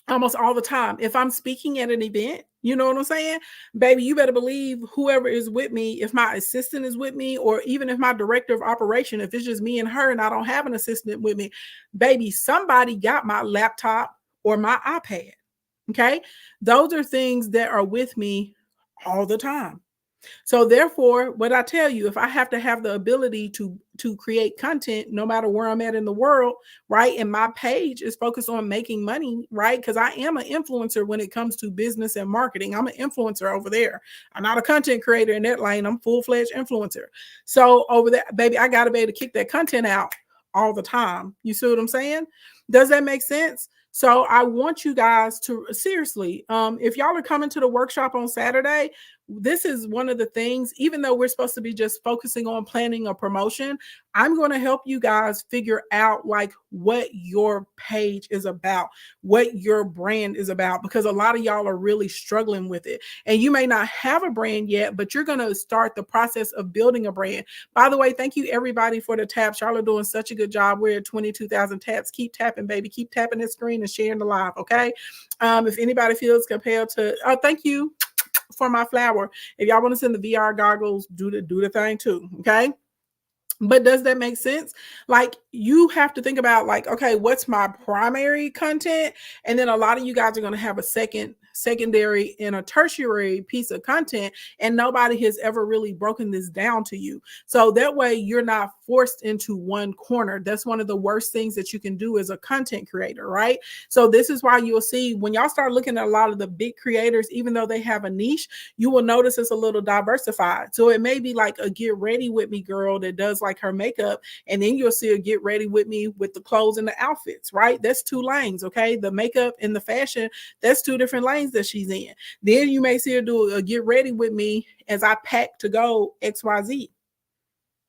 S1: Almost all the time. If I'm speaking at an event, you know what I'm saying? Baby, you better believe whoever is with me, if my assistant is with me, or even if my director of operation, if it's just me and her and I don't have an assistant with me, baby, somebody got my laptop or my iPad. Okay. Those are things that are with me all the time. So therefore, what I tell you, if I have to have the ability to create content, no matter where I'm at in the world, right? And my page is focused on making money, right? Because I am an influencer when it comes to business and marketing. I'm an influencer over there. I'm not a content creator in that lane. I'm full-fledged influencer. So over there, baby, I got to be able to kick that content out all the time. You see what I'm saying? Does that make sense? So I want you guys to seriously, if y'all are coming to the workshop on Saturday, this is one of the things, even though we're supposed to be just focusing on planning a promotion, I'm going to help you guys figure out like what your page is about, what your brand is about, because a lot of y'all are really struggling with it. And you may not have a brand yet, but you're going to start the process of building a brand. By the way, thank you everybody for the taps. Y'all are doing such a good job. We're at 22,000 taps. Keep tapping, baby. Keep tapping the screen and sharing the live. Okay. If anybody feels compelled to, thank you for my flower. If y'all want to send the VR goggles, do the thing too. Okay. But does that make sense? Like you have to think about like, okay, what's my primary content? And then a lot of you guys are going to have a second secondary and a tertiary piece of content, and nobody has ever really broken this down to you. So that way you're not forced into one corner. That's one of the worst things that you can do as a content creator, right? So this is why you'll see when y'all start looking at a lot of the big creators, even though they have a niche, you will notice it's a little diversified. So it may be like a get ready with me girl that does like her makeup, and then you'll see a get ready with me with the clothes and the outfits, right? That's two lanes, okay? The makeup and the fashion, that's two different lanes that she's in. Then you may see her do a get ready with me as I pack to go XYZ.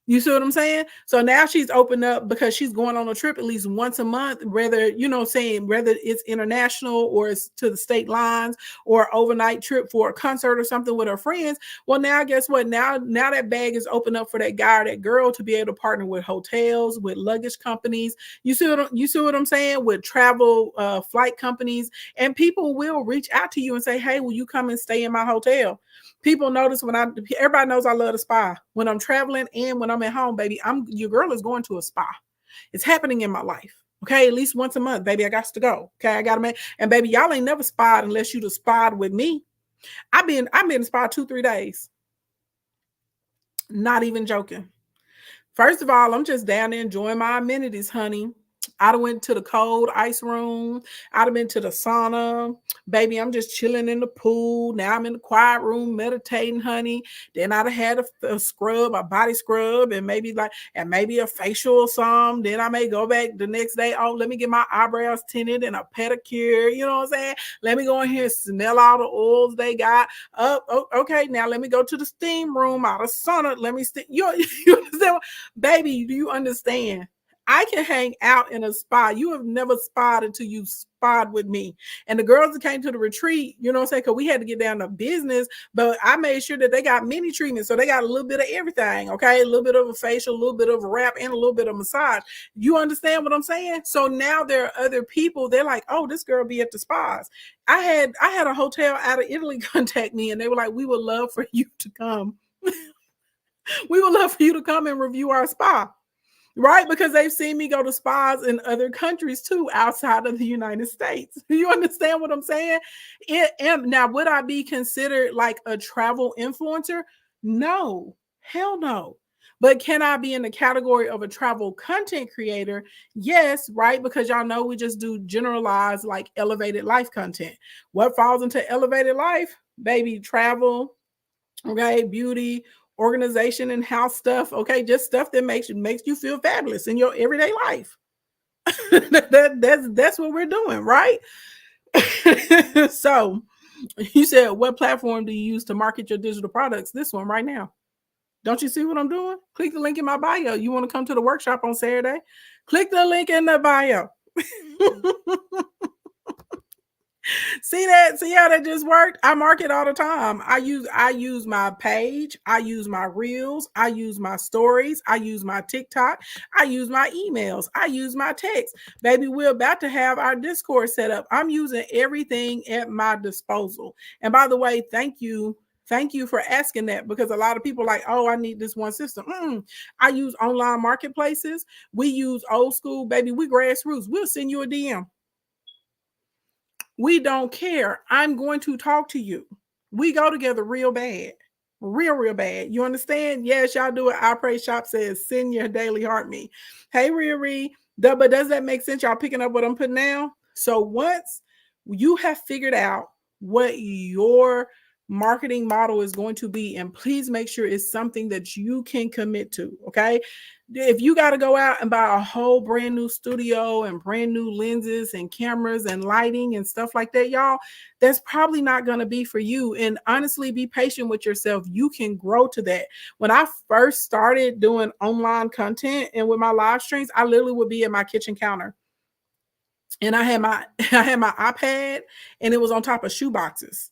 S1: You see what I'm saying? So now she's opened up because she's going on a trip at least once a month, whether, whether it's international or it's to the state lines or overnight trip for a concert or something with her friends. Well, now guess what? Now that bag is open up for that guy or that girl to be able to partner with hotels, with luggage companies. You see what I'm saying? With travel flight companies, and people will reach out to you and say, hey, will you come and stay in my hotel? People notice everybody knows I love the spa. When I'm traveling and when I'm at home, baby, your girl is going to a spa. It's happening in my life. Okay, at least once a month, baby, I got to go. Okay, I got to make, and baby, y'all ain't never spa'd unless you the spa'd with me. I've been spa 2-3 days. Not even joking. First of all, I'm just down there enjoying my amenities, honey. I'd have went to the cold ice room. I'd have been to the sauna. Baby, I'm just chilling in the pool. Now I'm in the quiet room meditating, honey. Then I'd have had a scrub, a body scrub, and maybe a facial or something. Then I may go back the next day. Oh, let me get my eyebrows tinted and a pedicure. You know what I'm saying? Let me go in here and smell all the oils they got. Okay, now let me go to the steam room out of sauna. Let me you understand? Baby, do you understand? I can hang out in a spa. You have never spa'd until you spa'd with me. And the girls that came to the retreat, you know what I'm saying? Because we had to get down to business, but I made sure that they got mini treatments. So they got a little bit of everything, okay? A little bit of a facial, a little bit of a wrap, and a little bit of massage. You understand what I'm saying? So now there are other people, they're like, oh, this girl be at the spas. I had a hotel out of Italy contact me, and they were like, we would love for you to come. We would love for you to come and review our spa. Right? Because they've seen me go to spas in other countries too, outside of the United States. You understand what I'm saying? Now, would I be considered like a travel influencer? No, hell no. But can I be in the category of a travel content creator? Yes, right? Because y'all know we just do generalized like elevated life content. What falls into elevated life? Baby, travel, okay, beauty, organization and house stuff, okay, just stuff that makes you feel fabulous in your everyday life. That's what we're doing, right? So you said, what platform do you use to market your digital products? This one right now. Don't you see what I'm doing? Click the link in my bio. You want to come to the workshop on Saturday? Click the link in the bio. See how that just worked? I market all the time. I use my page, I use my reels, I use my stories, I use my TikTok, I use my emails, I use my text. Baby, we're about to have our Discord set up. I'm using everything at my disposal. And by the way, thank you for asking that, because a lot of people are like, oh, I need this one system. I use online marketplaces. We use old school, baby. We grassroots. We'll send you a DM. We don't care. I'm going to talk to you. We go together real bad. Real bad. You understand? Yes, y'all do it. Our Praise Shop says, send your daily heart me. Hey, Riri. But does that make sense? Y'all picking up what I'm putting down? So once you have figured out what your marketing model is going to be, and please make sure it's something that you can commit to, okay? If you got to go out and buy a whole brand new studio and brand new lenses and cameras and lighting and stuff like that, y'all, that's probably not going to be for you. And honestly, be patient with yourself. You can grow to that. When I first started doing online content and with my live streams, I literally would be at my kitchen counter. And I had my iPad, and it was on top of shoe boxes.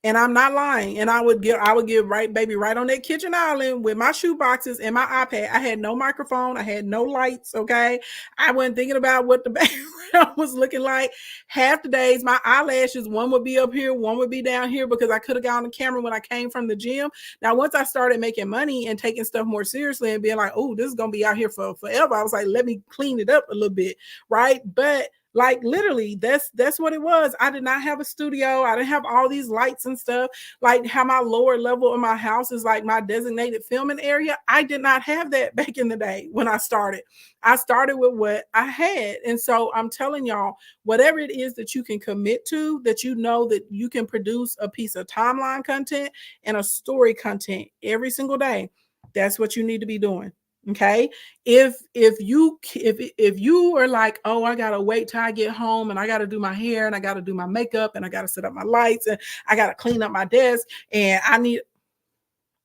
S1: And I'm not lying. And I would get right on that kitchen island with my shoe boxes and my iPad. I had no microphone. I had no lights. Okay. I wasn't thinking about what the background was looking like. Half the days, my eyelashes, one would be up here, one would be down here, because I could have gotten the camera when I came from the gym. Now, once I started making money and taking stuff more seriously and being like, oh, this is going to be out here for forever, I was like, let me clean it up a little bit. Right. But Like literally, that's what it was. I did not have a studio. I didn't have all these lights and stuff. Like how my lower level of my house is like my designated filming area. I did not have that back in the day when I started. I started with what I had. And so I'm telling y'all, whatever it is that you can commit to, that you know that you can produce a piece of timeline content and a story content every single day, that's what you need to be doing. Okay. If you are like, oh, I gotta wait till I get home and I gotta do my hair and I gotta do my makeup and I gotta set up my lights and I gotta clean up my desk and I need,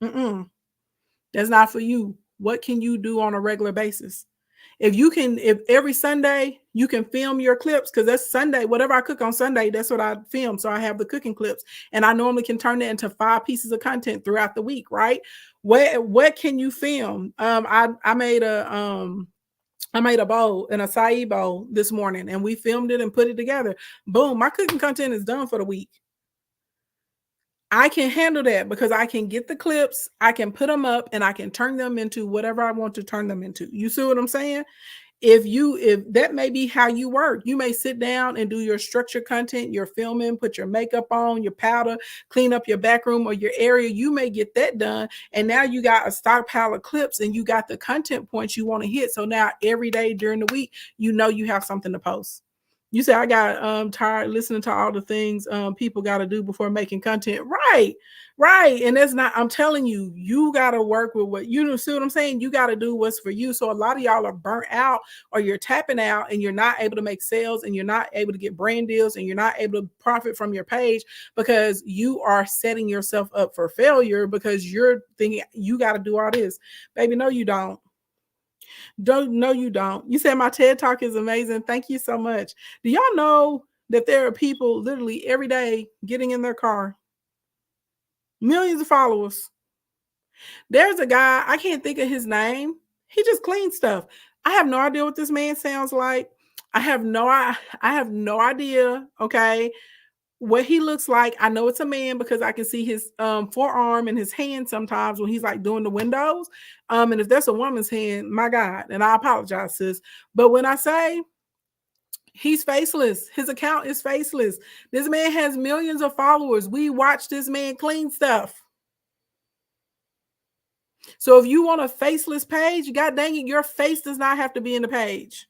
S1: that's not for you. What can you do on a regular basis? If every Sunday you can film your clips, because that's Sunday, whatever I cook on Sunday, that's what I film. So I have the cooking clips and I normally can turn it into 5 pieces of content throughout the week, right? What can you film? I made a bowl, an acai bowl this morning, and we filmed it and put it together. Boom, my cooking content is done for the week. I can handle that because I can get the clips, I can put them up, and I can turn them into whatever I want to turn them into. You see what I'm saying? If that may be how you work, you may sit down and do your structured content, your filming, put your makeup on, your powder, clean up your back room or your area. You may get that done, and now you got a stockpile of clips and you got the content points you want to hit. So now every day during the week, you know you have something to post. You say I got tired listening to all the things people got to do before making content. Right. And that's not, I'm telling you, you got to work with what you know. See what I'm saying? You got to do what's for you. So a lot of y'all are burnt out or you're tapping out and you're not able to make sales and you're not able to get brand deals and you're not able to profit from your page because you are setting yourself up for failure because you're thinking you got to do all this. Baby, no, you don't. No, you don't. You said my TED Talk is amazing. Thank you so much. Do y'all know that there are people literally every day getting in their car? Millions of followers. There's a guy, I can't think of his name. He just cleans stuff. I have no idea what this man sounds like. I have no idea, okay, what he looks like. I know it's a man because I can see his forearm and his hand sometimes when he's like doing the windows. And if that's a woman's hand, my God, and I apologize, sis. But when I say he's faceless, his account is faceless. This man has millions of followers. We watch this man clean stuff. So if you want a faceless page, God dang it, your face does not have to be in the page.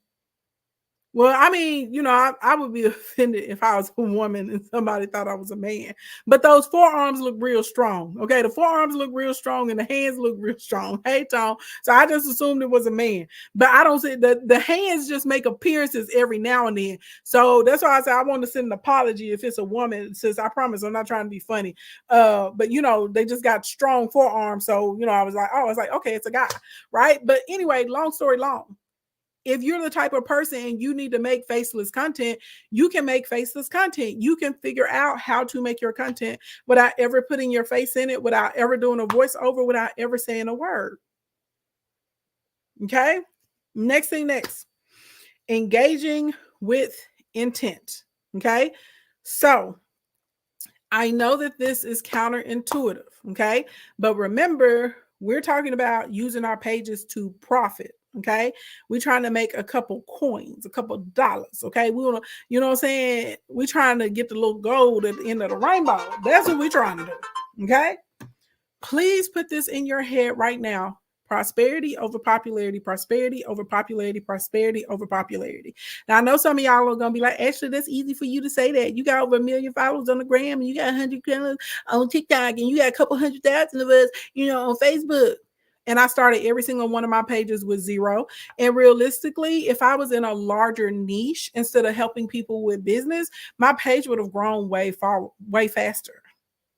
S1: Well, I mean, you know, I would be offended if I was a woman and somebody thought I was a man. But those forearms look real strong. Okay, the forearms look real strong and the hands look real strong. Hey, Tom. So I just assumed it was a man. But I don't see the hands just make appearances every now and then. So that's why I said I want to send an apology if it's a woman. Since I promise I'm not trying to be funny. But you know, they just got strong forearms. So you know, I was like, okay, it's a guy, right? But anyway, long story long. If you're the type of person and you need to make faceless content, you can make faceless content. You can figure out how to make your content without ever putting your face in it, without ever doing a voiceover, without ever saying a word. Okay. Next, engaging with intent. Okay. So I know that this is counterintuitive. Okay. But remember, we're talking about using our pages to profit. Okay, we're trying to make a couple coins, a couple dollars. Okay, we want to, you know what I'm saying? We're trying to get the little gold at the end of the rainbow. That's what we're trying to do. Okay, please put this in your head right now. Prosperity over popularity, prosperity over popularity, prosperity over popularity. Now, I know some of y'all are going to be like, Ashley, that's easy for you to say that. You got over 1 million followers on the gram, and you got 100 on TikTok, and you got a couple 100,000 of us, you know, on Facebook. And I started every single one of my pages with 0. And realistically, if I was in a larger niche instead of helping people with business, my page would have grown way faster.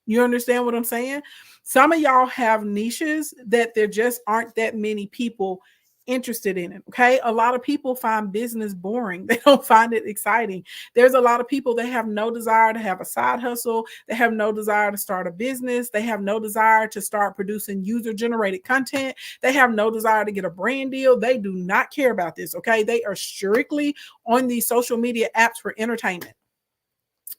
S1: You understand what I'm saying? Some of y'all have niches that there just aren't that many people interested in it. Okay. A lot of people find business boring. They don't find it exciting. There's a lot of people that have no desire to have a side hustle. They have no desire to start a business. They have no desire to start producing user generated content. They have no desire to get a brand deal. They do not care about this. Okay. They are strictly on these social media apps for entertainment.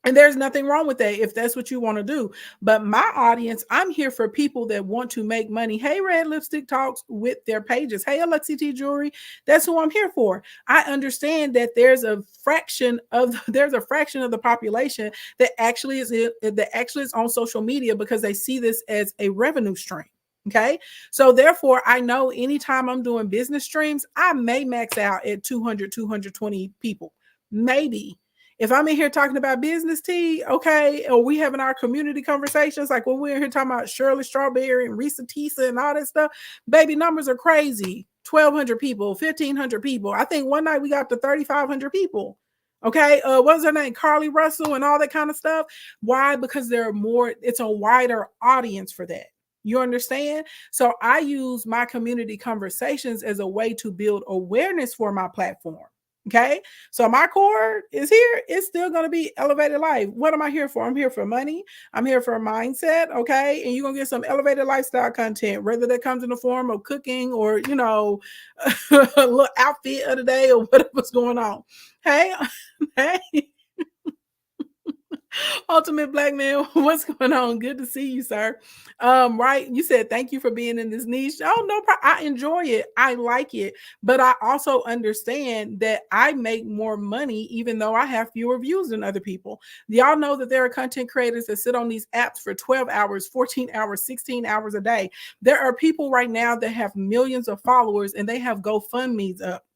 S1: And there's nothing wrong with that if that's what you want to do. But my audience, I'm here for people that want to make money. Hey, Red Lipstick Talks with their pages. Hey, Alexi T Jewelry. That's who I'm here for. I understand that there's a fraction of the population that actually is on social media because they see this as a revenue stream. Okay. So therefore, I know anytime I'm doing business streams, I may max out at 200, 220 people. Maybe. If I'm in here talking about business tea, okay, or we having our community conversations, like when we're in here talking about Shirley Strawberry and Risa Tisa and all that stuff, baby, numbers are crazy. 1,200 people, 1,500 people. I think one night we got to 3,500 people. Okay, what's her name? Carly Russell and all that kind of stuff. Why? Because there are more, it's a wider audience for that. You understand? So I use my community conversations as a way to build awareness for my platform. Okay. So my core is here. It's still going to be elevated life. What am I here for? I'm here for money. I'm here for a mindset. Okay. And you're going to get some elevated lifestyle content, whether that comes in the form of cooking or, a little outfit of the day or whatever's going on. Hey, hey. Ultimate Black Man, what's going on? Good to see you, sir. Right, you said thank you for being in this niche. Oh, no problem. I enjoy it. I like it, but I also understand that I make more money even though I have fewer views than other people. Y'all know that there are content creators that sit on these apps for 12 hours, 14 hours, 16 hours a day. There are people right now that have millions of followers and they have GoFundMe's up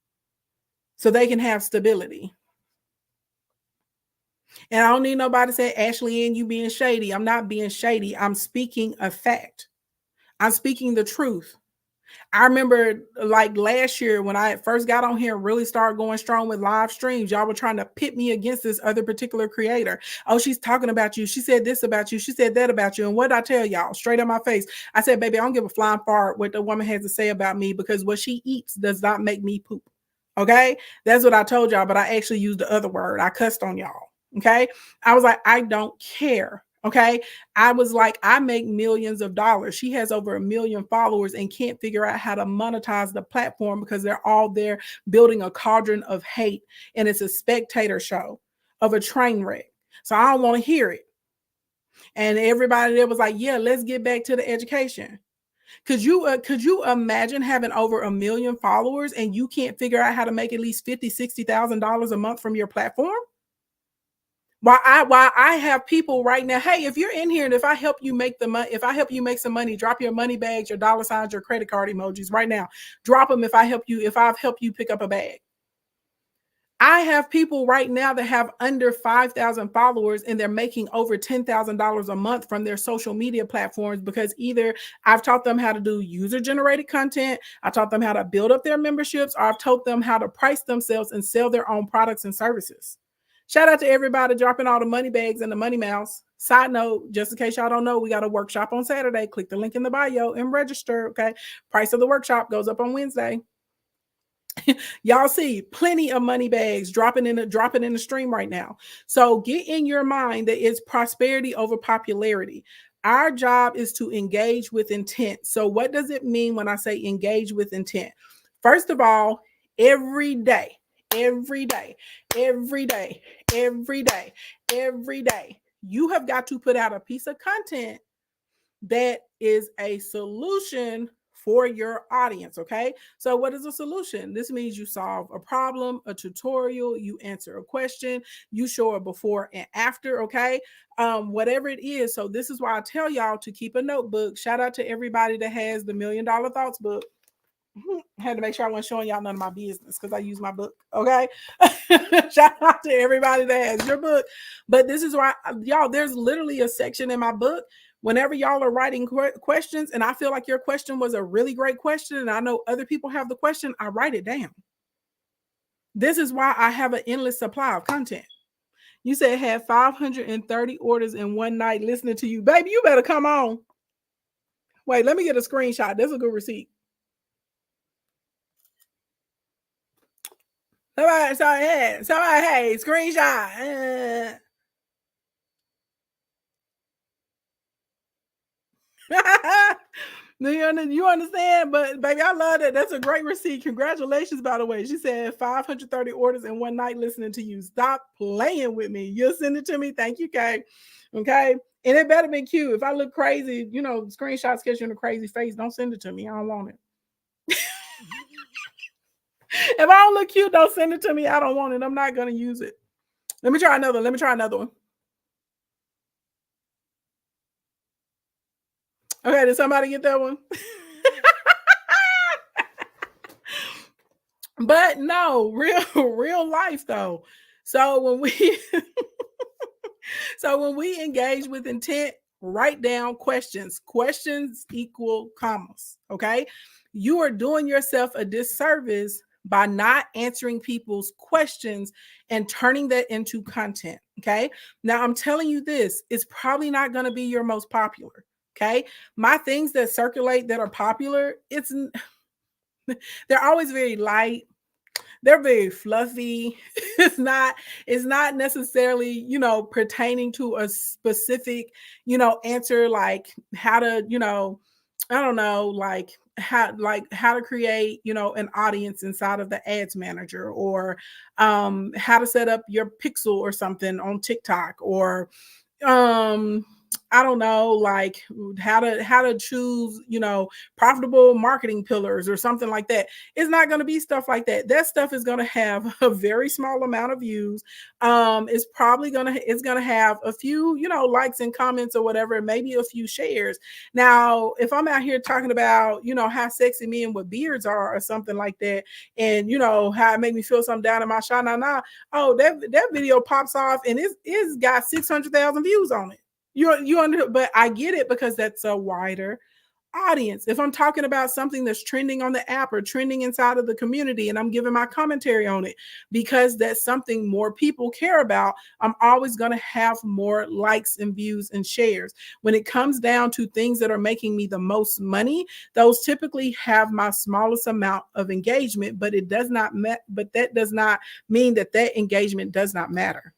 S1: so they can have stability. And I don't need nobody to say, Ashley, and you being shady. I'm not being shady. I'm speaking a fact. I'm speaking the truth. I remember like last year when I first got on here and really started going strong with live streams, y'all were trying to pit me against this other particular creator. Oh, she's talking about you. She said this about you. She said that about you. And what did I tell y'all? Straight in my face. I said, baby, I don't give a flying fart what the woman has to say about me because what she eats does not make me poop. Okay. That's what I told y'all, but I actually used the other word. I cussed on y'all. Okay. I was like, I don't care. Okay. I was like, I make millions of dollars. She has over 1 million followers and can't figure out how to monetize the platform because they're all there building a cauldron of hate. And it's a spectator show of a train wreck. So I don't want to hear it. And everybody there was like, yeah, let's get back to the education. Could you imagine having over 1 million followers and you can't figure out how to make at least $50,000-$60,000 a month from your platform? Why I have people right now. Hey, if you're in here and if I help you make the money, if I help you make some money, drop your money bags, your dollar signs, your credit card emojis right now. Drop them if I've helped you pick up a bag. I have people right now that have under 5,000 followers and they're making over $10,000 a month from their social media platforms because either I've taught them how to do user generated content, I taught them how to build up their memberships, or I've taught them how to price themselves and sell their own products and services. Shout out to everybody dropping all the money bags and the money mouse. Side note, just in case y'all don't know, we got a workshop on Saturday. Click the link in the bio and register. Okay. Price of the workshop goes up on Wednesday. Y'all see plenty of money bags dropping in the stream right now. So get in your mind that it's prosperity over popularity. Our job is to engage with intent. So what does it mean when I say engage with intent? First of all, every day, every day, every day, every day, every day, you have got to put out a piece of content that is a solution for your audience. Okay. So what is a solution? This means you solve a problem, a tutorial, you answer a question, you show a before and after. Okay. Whatever it is. So this is why I tell y'all to keep a notebook. Shout out to everybody that has the $1 Million Thoughts book. I had to make sure I wasn't showing y'all none of my business because I use my book. Okay. Shout out to everybody that has your book. But this is why, y'all, there's literally a section in my book. Whenever y'all are writing questions, and I feel like your question was a really great question, and I know other people have the question, I write it down. This is why I have an endless supply of content. You said had 530 orders in one night listening to you. Baby, you better come on. Wait, let me get a screenshot. That's a good receipt. Somebody, hey, screenshot. You understand? But baby, I love that. That's a great receipt. Congratulations, by the way. She said 530 orders in one night listening to you. Stop playing with me. You'll send it to me. Thank you, Kay. Okay. And it better be cute. If I look crazy, screenshots catch you in a crazy face. Don't send it to me. I don't want it. If I don't look cute, don't send it to me. I don't want it. I'm not gonna use it. Let me try another. Let me try another one. Okay, did somebody get that one? But no, real life though. So when we so when we engage with intent, write down questions. Questions equal commas. Okay. You are doing yourself a disservice by not answering people's questions and turning that into content. Okay. Now I'm telling you this, it's probably not going to be your most popular. Okay. My things that circulate that are popular, they're always very light, they're very fluffy. It's not necessarily, pertaining to a specific, answer, like how to, I don't know, like how to create, an audience inside of the ads manager, or how to set up your pixel or something on TikTok, or um I don't know, like how to choose, profitable marketing pillars or something like that. It's not going to be stuff like that. That stuff is going to have a very small amount of views. It's going to have a few, likes and comments or whatever, maybe a few shares. Now, if I'm out here talking about, how sexy men with beards are or something like that, and how it made me feel something down in my shot, oh, that video pops off and it's got 600,000 views on it. But I get it, because that's a wider audience. If I'm talking about something that's trending on the app or trending inside of the community, and I'm giving my commentary on it because that's something more people care about, I'm always going to have more likes and views and shares. When it comes down to things that are making me the most money, those typically have my smallest amount of engagement, but that does not mean that engagement does not matter.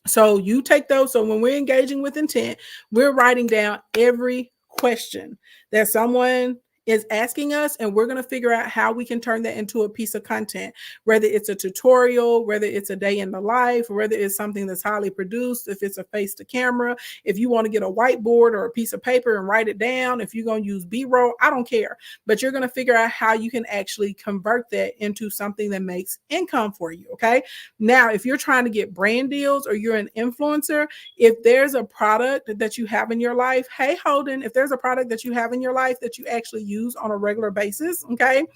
S1: So you take those. So when we're engaging with intent, we're writing down every question that someone is asking us, and we're going to figure out how we can turn that into a piece of content, whether it's a tutorial, whether it's a day in the life, whether it's something that's highly produced, if it's a face to camera, if you want to get a whiteboard or a piece of paper and write it down, if you're going to use B-roll, I don't care, but you're going to figure out how you can actually convert that into something that makes income for you. Okay. Now, if you're trying to get brand deals or you're an influencer, if there's a product that you have in your life, hey, Holden, if there's a product that you have in your life that you actually use on a regular basis, okay,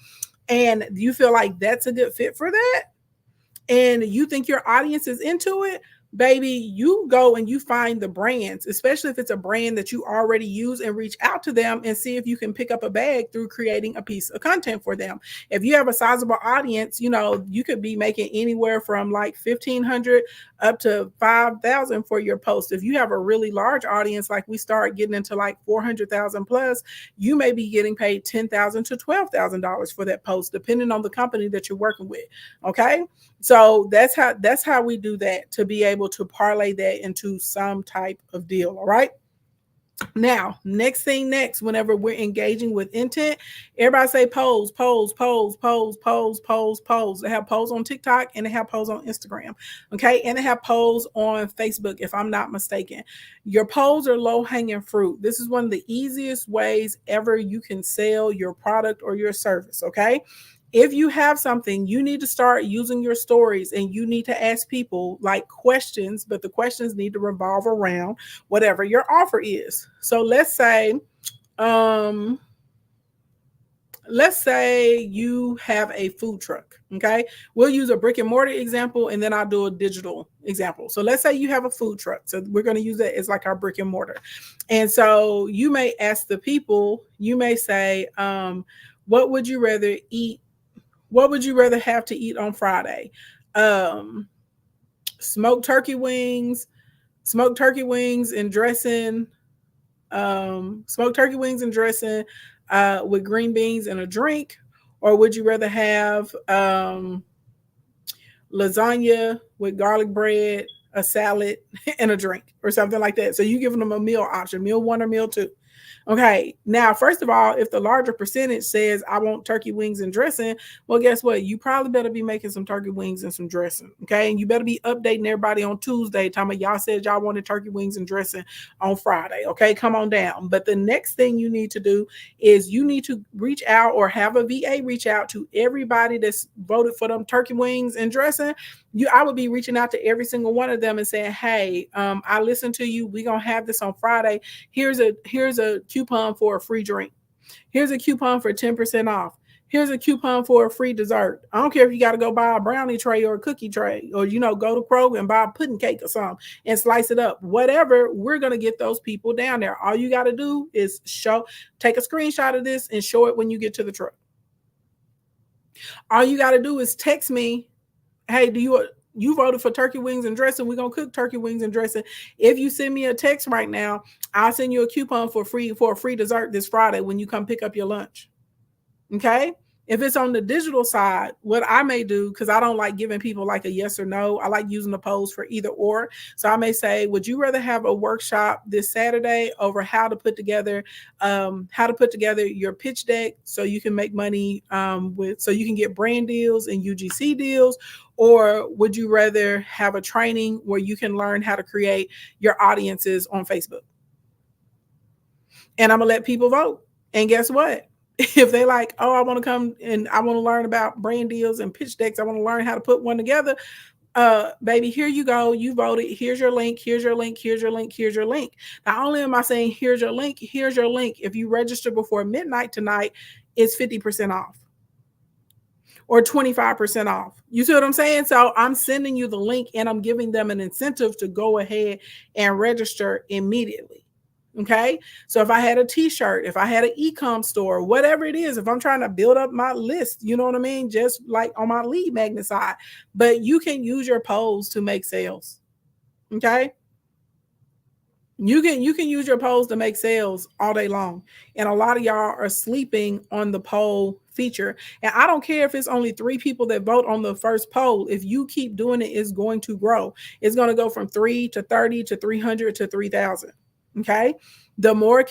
S1: and you feel like that's a good fit for that, and you think your audience is into it, baby, you go and you find the brands, especially if it's a brand that you already use, and reach out to them and see if you can pick up a bag through creating a piece of content for them. If you have a sizable audience, you could be making anywhere from like 1,500 up to 5,000 for your post. If you have a really large audience, like we start getting into like 400,000 plus, you may be getting paid $10,000 to $12,000 for that post, depending on the company that you're working with. Okay. So that's how we do that, to be able to parlay that into some type of deal. All right. Now, next, whenever we're engaging with intent, everybody say pose, pose, pose, pose, pose, pose, pose. They have pose on TikTok and they have pose on Instagram. Okay. And they have pose on Facebook, if I'm not mistaken. Your pose are low hanging fruit. This is one of the easiest ways ever you can sell your product or your service. Okay. If you have something, you need to start using your stories, and you need to ask people like questions, but the questions need to revolve around whatever your offer is. So um, let's say you have a food truck. Okay. We'll use a brick and mortar example, and then I'll do a digital example. So let's say you have a food truck. So we're going to use that as like our brick and mortar. And so you may ask the people, you may say, what would you rather eat? What would you rather have to eat on Friday? Smoked turkey wings and dressing, smoked turkey wings and dressing with green beans and a drink? Or would you rather have lasagna with garlic bread, a salad, and a drink, or something like that? So you giving them a meal option, meal one or meal two. Okay, now, first of all, if the larger percentage says I want turkey wings and dressing, well, guess what? You probably better be making some turkey wings and some dressing. Okay, and you better be updating everybody on Tuesday, talking about y'all said y'all wanted turkey wings and dressing on Friday. Okay, come on down. But the next thing you need to do is you need to reach out or have a VA reach out to everybody that's voted for them turkey wings and dressing. I would be reaching out to every single one of them and saying, hey, I listened to you. We're gonna have this on Friday. Here's a coupon for a free drink. Here's a coupon for 10% off. Here's a coupon for a free dessert. I don't care if you got to go buy a brownie tray or a cookie tray, or go to Kroger and buy a pudding cake or something and slice it up. Whatever, we're gonna get those people down there. All you got to do is take a screenshot of this and show it when you get to the truck. All you got to do is text me, hey, you voted for turkey wings and dressing? We're gonna cook turkey wings and dressing. If you send me a text right now, I'll send you a coupon for a free dessert this Friday when you come pick up your lunch. Okay. If it's on the digital side, what I may do, because I don't like giving people like a yes or no, I like using the polls for either or. So I may say, would you rather have a workshop this Saturday over how to put together your pitch deck so you can make money so you can get brand deals and UGC deals? Or would you rather have a training where you can learn how to create your audiences on Facebook? And I'm gonna let people vote. And guess what? If they like, oh, I want to come and I want to learn about brand deals and pitch decks, I want to learn how to put one together. Baby, here you go. You voted. Here's your link. Here's your link. Here's your link. Here's your link. Not only am I saying here's your link, here's your link. If you register before midnight tonight, it's 50% off or 25% off. You see what I'm saying? So I'm sending you the link and I'm giving them an incentive to go ahead and register immediately. Okay. So if I had a t-shirt, if I had an e-com store, whatever it is, if I'm trying to build up my list, you know what I mean? Just like on my lead magnet side, but you can use your polls to make sales. Okay. You can use your polls to make sales all day long. And a lot of y'all are sleeping on the poll feature. And I don't care if it's only 3 people that vote on the first poll. If you keep doing it, it's going to grow. It's going to go from 3 to 30 to 300 to 3,000. Okay. The more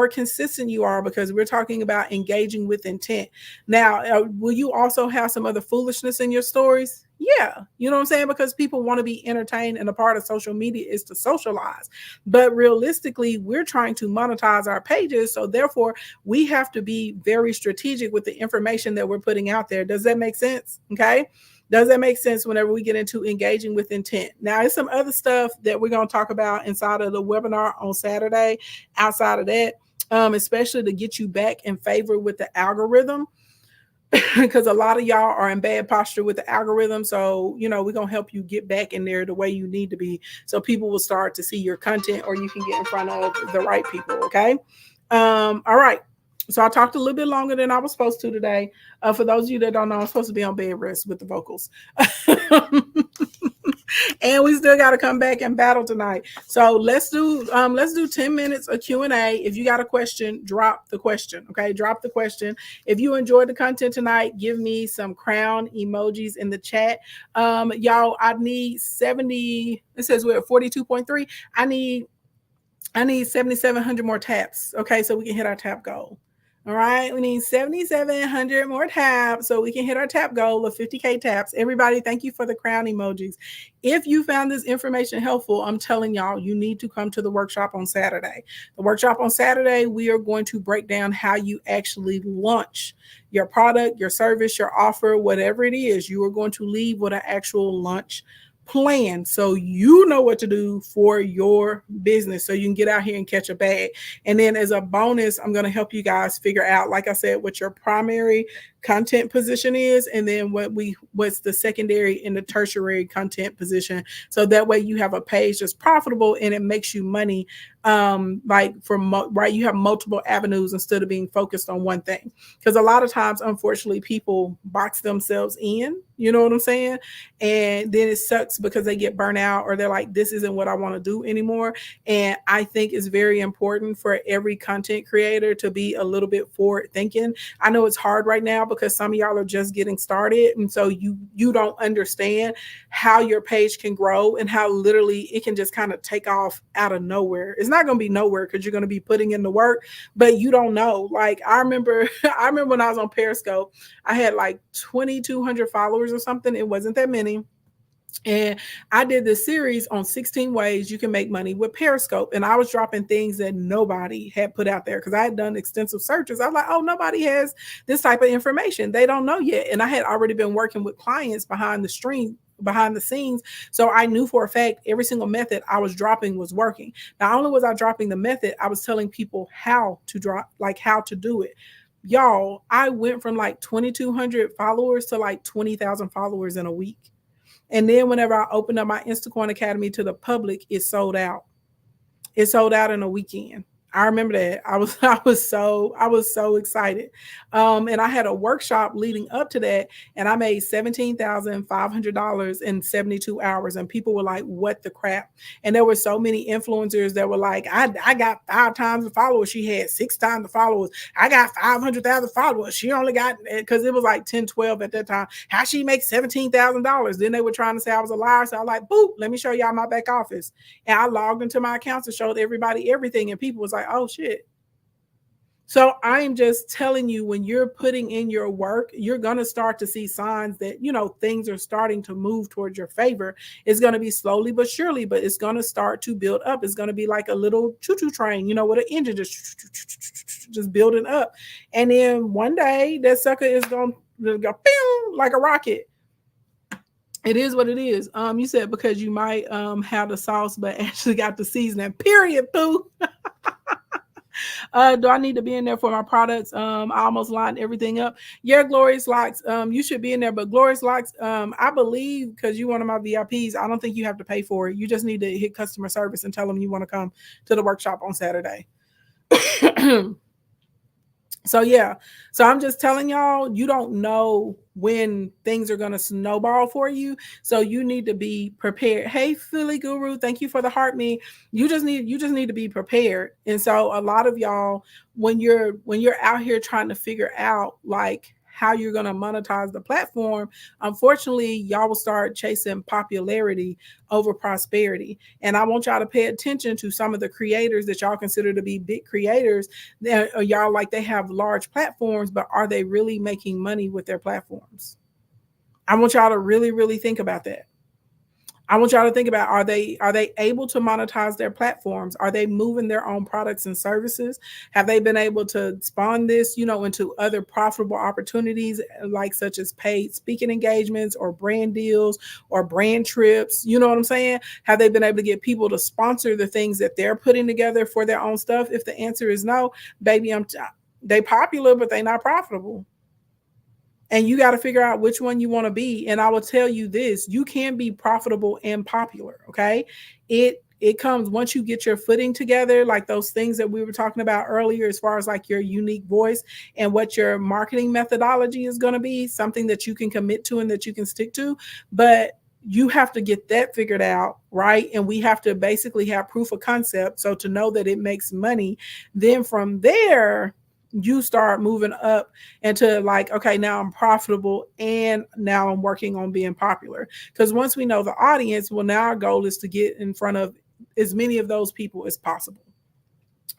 S1: consistent you are, because we're talking about engaging with intent. Now, will you also have some other foolishness in your stories? Yeah. You know what I'm saying? Because people want to be entertained, and a part of social media is to socialize. But realistically, we're trying to monetize our pages. So therefore, we have to be very strategic with the information that we're putting out there. Does that make sense? Okay. Does that make sense whenever we get into engaging with intent? Now, there's some other stuff that we're going to talk about inside of the webinar on Saturday. Outside of that, especially to get you back in favor with the algorithm, because a lot of y'all are in bad posture with the algorithm. So, we're going to help you get back in there the way you need to be, so people will start to see your content, or you can get in front of the right people. Okay. All right. So I talked a little bit longer than I was supposed to today. For those of you that don't know, I'm supposed to be on bed rest with the vocals. And we still got to come back and battle tonight. So let's do 10 minutes of Q&A. If you got a question, drop the question. Okay, drop the question. If you enjoyed the content tonight, give me some crown emojis in the chat. Y'all, I need 70. It says we're at 42.3. I need 7,700 more taps. Okay, so we can hit our tap goal. All right, we need 7,700 more taps so we can hit our tap goal of 50K taps. Everybody, thank you for the crown emojis. If you found this information helpful, I'm telling y'all, you need to come to the workshop on Saturday. The workshop on Saturday, we are going to break down how you actually launch your product, your service, your offer, whatever it is. You are going to leave with an actual launch plan, so you know what to do for your business, so you can get out here and catch a bag. And then as a bonus, I'm going to help you guys figure out, like I said, what your primary content position is, and then what's the secondary and the tertiary content position, so that way you have a page that's profitable and it makes you money, you have multiple avenues instead of being focused on one thing. Because a lot of times, unfortunately, people box themselves in, you know what I'm saying? And then it sucks because they get burnt out, or they're like, this isn't what I want to do anymore. And I think it's very important for every content creator to be a little bit forward thinking. I know it's hard right now because some of y'all are just getting started. And so you don't understand how your page can grow and how literally it can just kind of take off out of nowhere. It's not going to be nowhere because you're going to be putting in the work, but you don't know. Like I remember when I was on Periscope, I had like 2,200 followers or something. It wasn't that many. And I did this series on 16 ways you can make money with Periscope. And I was dropping things that nobody had put out there because I had done extensive searches. I was like, oh, nobody has this type of information. They don't know yet. And I had already been working with clients behind the scenes. So I knew for a fact every single method I was dropping was working. Not only was I dropping the method, I was telling people how to drop, like how to do it. Y'all, I went from like 2,200 followers to like 20,000 followers in a week. And then whenever I opened up my Instacorn Academy to the public, it sold out. It sold out in a weekend. I remember that. I was so excited. And I had a workshop leading up to that, and I made $17,500 in 72 hours. And people were like, what the crap? And there were so many influencers that were like, I got 5 times the followers. She had 6 times the followers. I got 500,000 followers. She only got, because it was like 10, 12 at that time. How she make $17,000? Then they were trying to say I was a liar. So I was like, boop, let me show y'all my back office. And I logged into my accounts and showed everybody everything. And people was like, oh shit. So I'm just telling you, when you're putting in your work, you're going to start to see signs that, things are starting to move towards your favor. It's going to be slowly but surely, but it's going to start to build up. It's going to be like a little choo-choo train, with an engine just building up. And then one day that sucker is going to go like a rocket. It is what it is. You said because you might have the sauce, but actually got the seasoning. Period, boo. Do I need to be in there for my products? I almost lined everything up. Yeah, Glorious Locks. You should be in there, but Glorious Locks, I believe, because you're one of my VIPs, I don't think you have to pay for it. You just need to hit customer service and tell them you want to come to the workshop on Saturday. So yeah, so I'm just telling y'all, you don't know when things are going to snowball for you. So you need to be prepared. Hey, Philly Guru, thank you for the heart me. You just need to be prepared. And so a lot of y'all, when you're out here trying to figure out like how you're going to monetize the platform, unfortunately, y'all will start chasing popularity over prosperity. And I want y'all to pay attention to some of the creators that y'all consider to be big creators. Y'all like they have large platforms, but are they really making money with their platforms? I want y'all to really, really think about that. I want y'all to think about, are they able to monetize their platforms? Are they moving their own products and services? Have they been able to spawn this, into other profitable opportunities, like such as paid speaking engagements or brand deals or brand trips? You know what I'm saying? Have they been able to get people to sponsor the things that they're putting together for their own stuff? If the answer is no, baby, they popular, but they're not profitable. And you got to figure out which one you want to be. And I will tell you this, you can be profitable and popular. Okay. It comes once you get your footing together, like those things that we were talking about earlier, as far as like your unique voice and what your marketing methodology is going to be, something that you can commit to and that you can stick to. But you have to get that figured out, right? And we have to basically have proof of concept. So to know that it makes money, then from there, you start moving up into like, okay, now I'm profitable and now I'm working on being popular. Because once we know the audience, well, now our goal is to get in front of as many of those people as possible.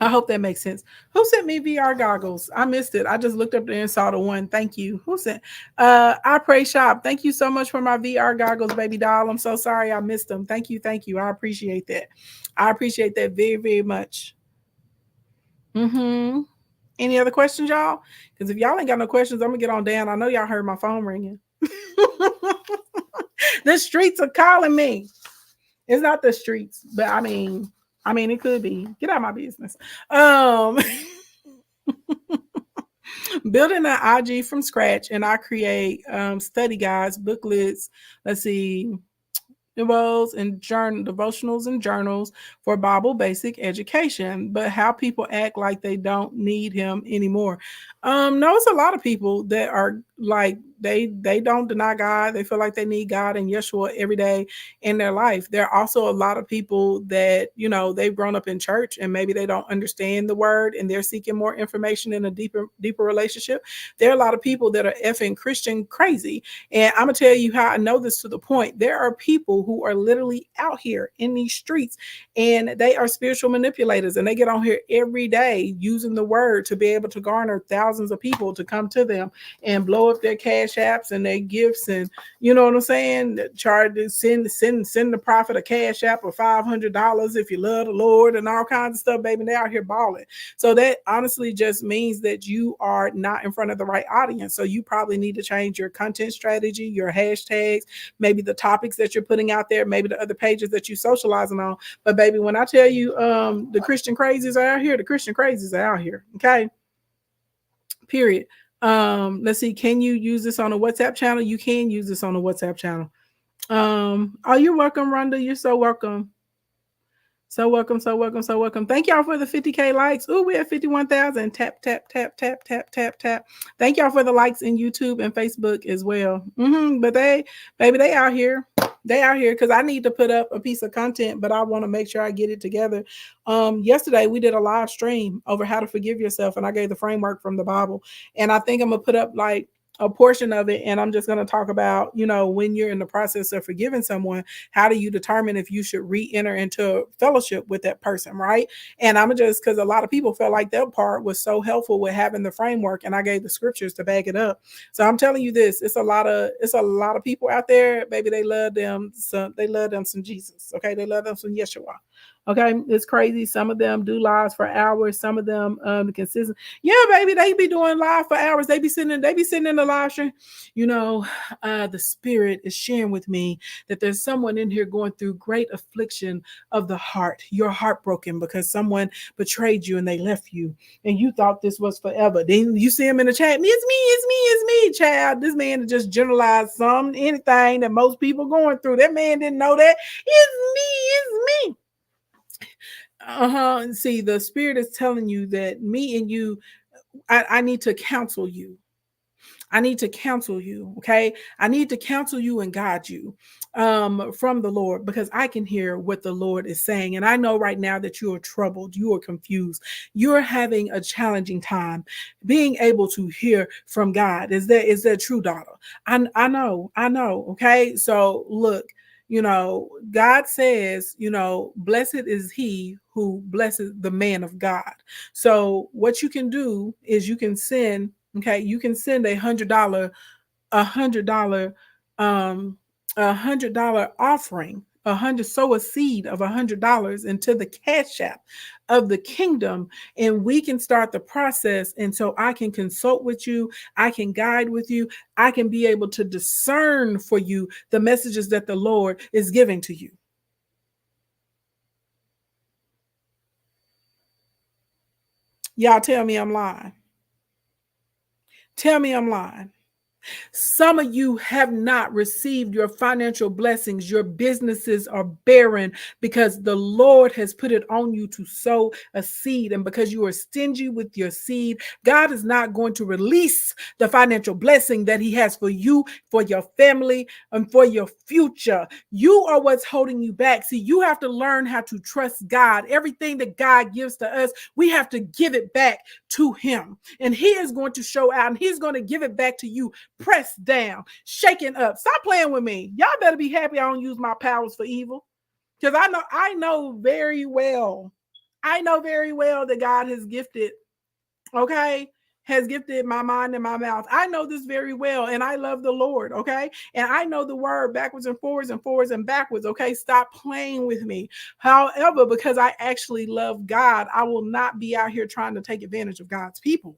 S1: I hope that makes sense. Who sent me VR goggles? I missed it. I just looked up there and saw the one. Thank you. Who sent? I Pray Shop. Thank you so much for my VR goggles, baby doll. I'm so sorry I missed them. Thank you. Thank you. I appreciate that. I appreciate that very, very much. Mm-hmm. Any other questions, y'all? Because if y'all ain't got no questions, I'm gonna get on down. I know y'all heard my phone ringing. The streets are calling me. It's not the streets, but I mean, it could be. Get out of my business. Building an IG from scratch, and I create study guides, booklets. Let's see. And devotionals and journals for Bible basic education, but how people act like they don't need him anymore. No, it's a lot of people that are like they don't deny God. They feel like they need God and Yeshua every day in their life. There are also a lot of people that, you know, they've grown up in church and maybe they don't understand the word and they're seeking more information in a deeper relationship. There are a lot of people that are effing Christian crazy. And I'm gonna tell you how I know this to the point. There are people who are literally out here in these streets and they are spiritual manipulators and they get on here every day using the word to be able to garner thousands of people to come to them and blow up their cash apps and their gifts, and you know what I'm saying, charge to send the prophet a cash app of $500 if you love the Lord and all kinds of stuff, baby. They out here balling. So that honestly just means that you are not in front of the right audience. So you probably need to change your content strategy, your hashtags, maybe the topics that you're putting out there, maybe the other pages that you're socializing on. But baby, when I tell you the Christian crazies are out here, the Christian crazies are out here. Okay. Period. Let's see. Can you use this on a WhatsApp channel? You can use this on a WhatsApp channel. Oh, you're welcome, Rhonda. You're so welcome. So welcome, so welcome, so welcome. Thank y'all for the 50K likes. Oh, we have 51,000. Tap, tap, tap, tap, tap, tap, tap. Thank y'all for the likes in YouTube and Facebook as well. But baby, they out here. They out here because I need to put up a piece of content, but I want to make sure I get it together. Yesterday we did a live stream over how to forgive yourself, and I gave the framework from the Bible. And I think I'm gonna put up like a portion of it, and I'm just going to talk about, you know, when you're in the process of forgiving someone, how do you determine if you should re-enter into fellowship with that person, right? And I'm just, because a lot of people felt like that part was so helpful with having the framework, and I gave the scriptures to back it up. So I'm telling you this, it's a lot of people out there, baby, they love them some Jesus, okay? They love them some Yeshua. Okay, it's crazy. Some of them do lives for hours. Some of them consistent. Yeah, baby, they be doing live for hours. They be sitting in the live stream. You know, the Spirit is sharing with me that there's someone in here going through great affliction of the heart. You're heartbroken because someone betrayed you and they left you, and you thought this was forever. Then you see him in the chat. It's me, child. This man just generalized anything that most people going through. That man didn't know that. It's me. See, the Spirit is telling you that me and you, I need to counsel you. I need to counsel you. Okay. I need to counsel you and guide you from the Lord, because I can hear what the Lord is saying. And I know right now that you are troubled. You are confused. You're having a challenging time being able to hear from God. Is that true, daughter? I know. Okay. So look, you know, God says, you know, blessed is he who blesses the man of God. So what you can do is you can send $100, $100 offering, sow a seed of $100 into the cash app of the kingdom, and we can start the process. And so I can consult with you, I can guide with you, I can be able to discern for you the messages that the Lord is giving to you. Y'all tell me I'm lying. Tell me I'm lying. Some of you have not received your financial blessings. Your businesses are barren because the Lord has put it on you to sow a seed. And because you are stingy with your seed, God is not going to release the financial blessing that he has for you, for your family, and for your future. You are what's holding you back. See, you have to learn how to trust God. Everything that God gives to us, we have to give it back to him. And he is going to show out, and he's going to give it back to you, pressed down, shaken up. Stop playing with me. Y'all better be happy I don't use my powers for evil. Because I know very well that God has gifted, okay, has gifted my mind and my mouth. I know this very well, and I love the Lord, okay? And I know the word backwards and forwards and forwards and backwards, okay? Stop playing with me. However, because I actually love God, I will not be out here trying to take advantage of God's people.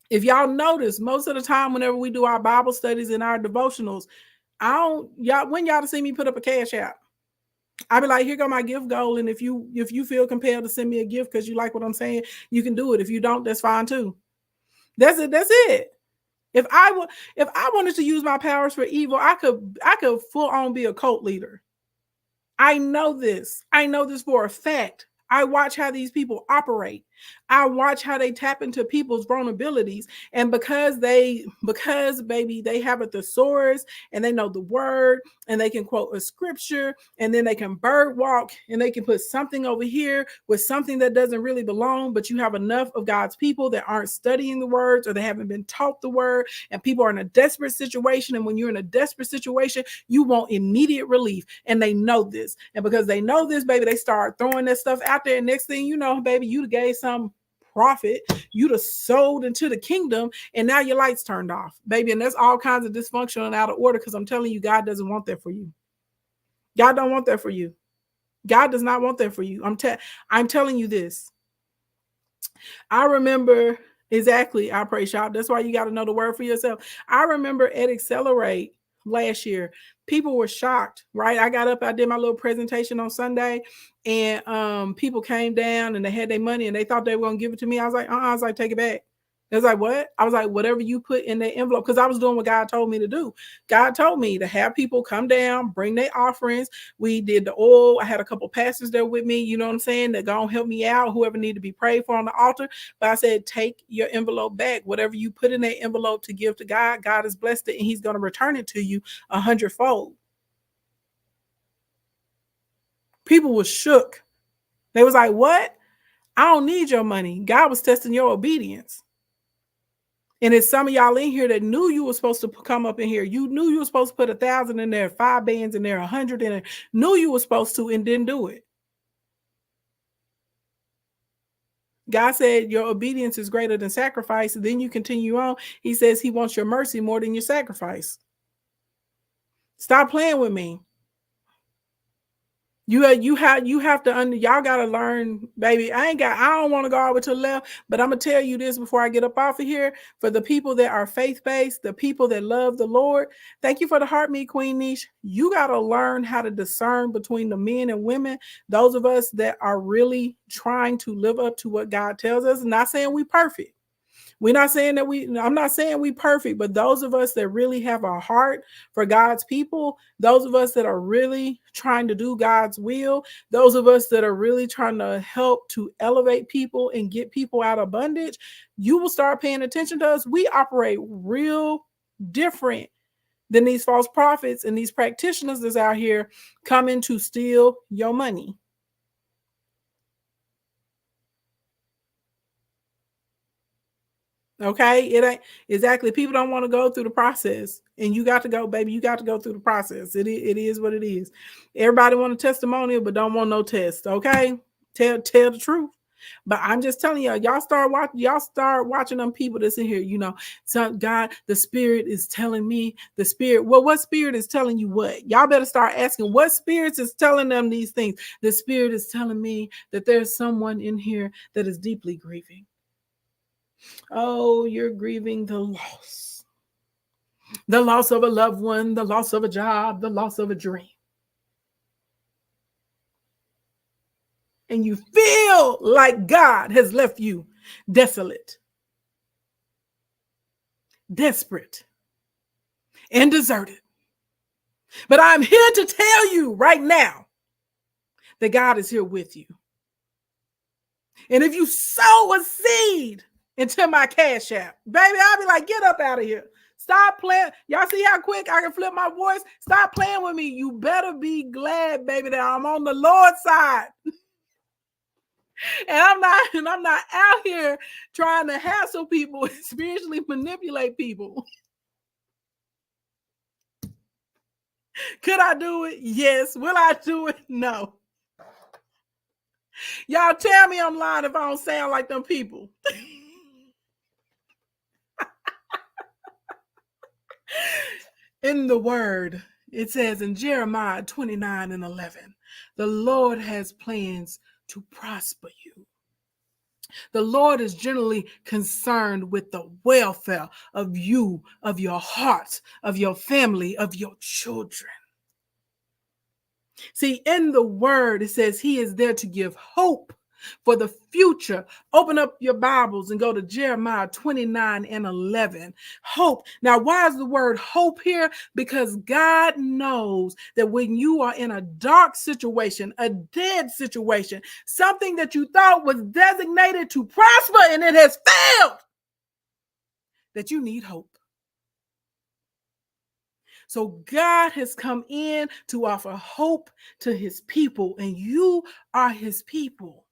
S1: If y'all notice, most of the time, whenever we do our Bible studies and our devotionals, when y'all to see me put up a cash app, I be like, here go my gift goal. And if you feel compelled to send me a gift because you like what I'm saying, you can do it. If you don't, that's fine too. That's it. If I wanted to use my powers for evil, I could full on be a cult leader. I know this for a fact. I watch how these people operate. I watch how they tap into people's vulnerabilities. And because baby, they have a thesaurus and they know the word and they can quote a scripture and then they can bird walk and they can put something over here with something that doesn't really belong. But you have enough of God's people that aren't studying the words or they haven't been taught the word, and people are in a desperate situation. And when you're in a desperate situation, you want immediate relief. And they know this. And because they know this, baby, they start throwing that stuff out there. And next thing you know, baby, you gave some profit, you'd have sold into the kingdom, and now your lights turned off, baby. And that's all kinds of dysfunction and out of order, because I'm telling you, God doesn't want that for you. God don't want that for you. God does not want that for you. I'm telling you this. I remember exactly. I praise y'all. That's why you got to know the word for yourself. I remember at Accelerate last year, people were shocked, right? I got up, I did my little presentation on Sunday, and people came down and they had their money and they thought they were gonna give it to me. I was like, take it back. It was like, what? I was like, whatever you put in the envelope, because I was doing what God told me to do. God told me to have people come down, bring their offerings. We did the oil. I had a couple pastors there with me, you know what I'm saying, that gonna help me out, whoever need to be prayed for on the altar. But I said, take your envelope back. Whatever you put in that envelope to give to God, God has blessed it and he's gonna return it to you 100-fold. People were shook. They was like, what? I don't need your money. God was testing your obedience. And it's some of y'all in here that knew you were supposed to come up in here. You knew you were supposed to put 1,000 in there, 5 bands in there, 100 in there. Knew you were supposed to and didn't do it. God said your obedience is greater than sacrifice. And then you continue on. He says he wants your mercy more than your sacrifice. Stop playing with me. You have to y'all gotta learn, baby. I don't want to go all the way to the left, but I'm gonna tell you this before I get up off of here. For the people that are faith-based, the people that love the Lord, thank you for the heart meet, Queen Niche. You gotta learn how to discern between the men and women. Those of us that are really trying to live up to what God tells us. Not saying we perfect. We're not saying that I'm not saying we perfect, but those of us that really have a heart for God's people, those of us that are really trying to do God's will, those of us that are really trying to help to elevate people and get people out of bondage, you will start paying attention to us. We operate real different than these false prophets and these practitioners that's out here coming to steal your money. Okay, it ain't exactly. People don't want to go through the process, and you got to go, baby. You got to go through the process. It is what it is. Everybody want a testimonial, but don't want no test. Okay, tell the truth. But I'm just telling y'all start watching them people that's in here. You know, so God, the Spirit is telling me. The Spirit. Well, what Spirit is telling you what? Y'all better start asking what spirits is telling them these things. The Spirit is telling me that there's someone in here that is deeply grieving. Oh, you're grieving the loss of a loved one, the loss of a job, the loss of a dream. And you feel like God has left you desolate, desperate, and deserted. But I'm here to tell you right now that God is here with you. And if you sow a seed into my Cash App, baby, I'll be like, get up out of here. Stop playing. Y'all see how quick I can flip my voice? Stop playing with me. You better be glad, baby, that I'm on the Lord's side. And I'm not out here trying to hassle people and spiritually manipulate people. Could I do it? Yes. Will I do it? No. Y'all tell me I'm lying if I don't sound like them people. In the word, it says in Jeremiah 29:11, the Lord has plans to prosper you. The Lord is generally concerned with the welfare of you, of your heart, of your family, of your children. See, in the word, it says he is there to give hope for the future. Open up your Bibles and go to Jeremiah 29:11. Hope. Now, why is the word hope here? Because God knows that when you are in a dark situation, a dead situation, something that you thought was designated to prosper and it has failed, that you need hope. So God has come in to offer hope to his people, and you are his people.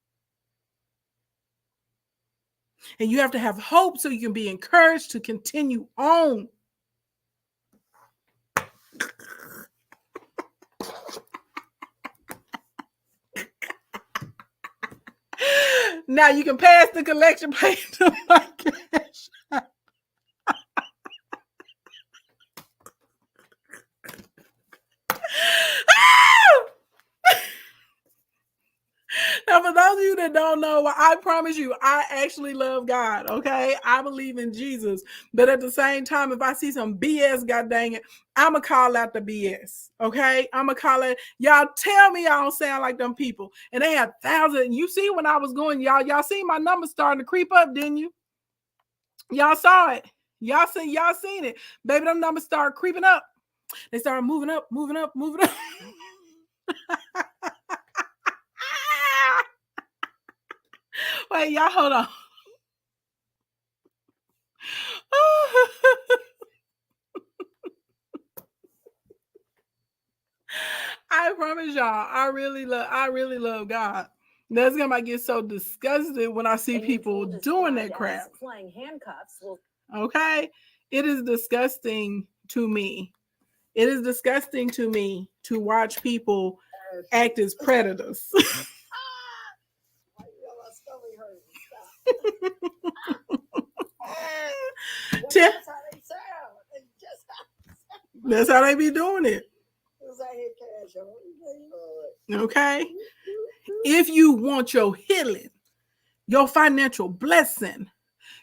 S1: And you have to have hope so you can be encouraged to continue on. Now you can pass the collection plate to my cash. Now, for those of you that don't know, I promise you, I actually love God, okay? I believe in Jesus. But at the same time, if I see some BS, god dang it, I'm going to call out the BS, okay? I'm going to call it, y'all tell me y'all don't sound like them people. And they had thousands. You see when I was going, y'all see my numbers starting to creep up, didn't you? Y'all saw it. Y'all seen it. Baby, them numbers started creeping up. They started moving up. Wait, y'all hold on. I promise y'all, I really love God. That's gonna get so disgusted when I see people doing that crap. Flying handcuffs will... Okay, it is disgusting to me. It is disgusting to me to watch people act as predators. That's how they be doing it. Okay. If you want your healing, your financial blessing,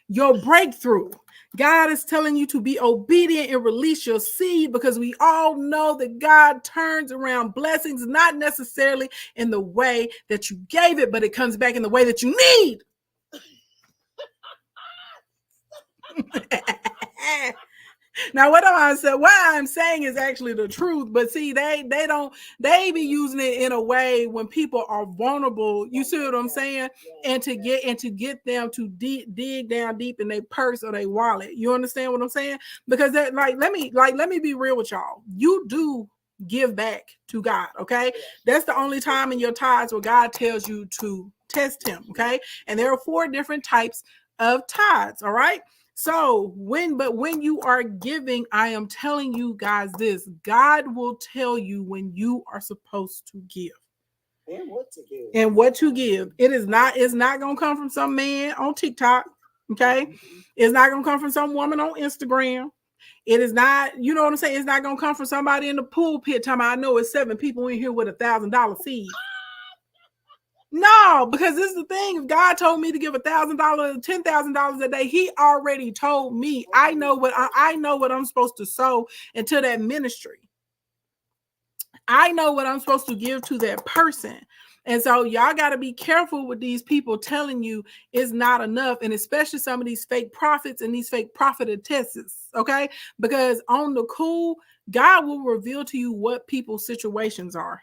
S1: your breakthrough, God is telling you to be obedient and release your seed, because we all know that God turns around blessings, not necessarily in the way that you gave it, but it comes back in the way that you need. Now, what I'm saying is actually the truth, but see, they be using it in a way when people are vulnerable. You see what I'm saying? And to get them to dig down deep in their purse or their wallet. You understand what I'm saying? Because that, let me be real with y'all. You do give back to God, okay? That's the only time in your tithes where God tells you to test him, okay? And there are 4 different types of tithes, all right? So when you are giving, I am telling you guys this: God will tell you when you are supposed to give. And what to give. It's not gonna come from some man on TikTok. Okay. It's not gonna come from some woman on Instagram. It is not, you know what I'm saying? It's not gonna come from somebody in the pulpit talking about, I know it's 7 people in here with $1,000 seed. No, because this is the thing. If God told me to give $1,000, $10,000 a day, he already told me. I know what I'm supposed to sow into that ministry. I know what I'm supposed to give to that person. And so y'all got to be careful with these people telling you it's not enough. And especially some of these fake prophets and these fake prophetesses. Okay. Because on the cool, God will reveal to you what people's situations are.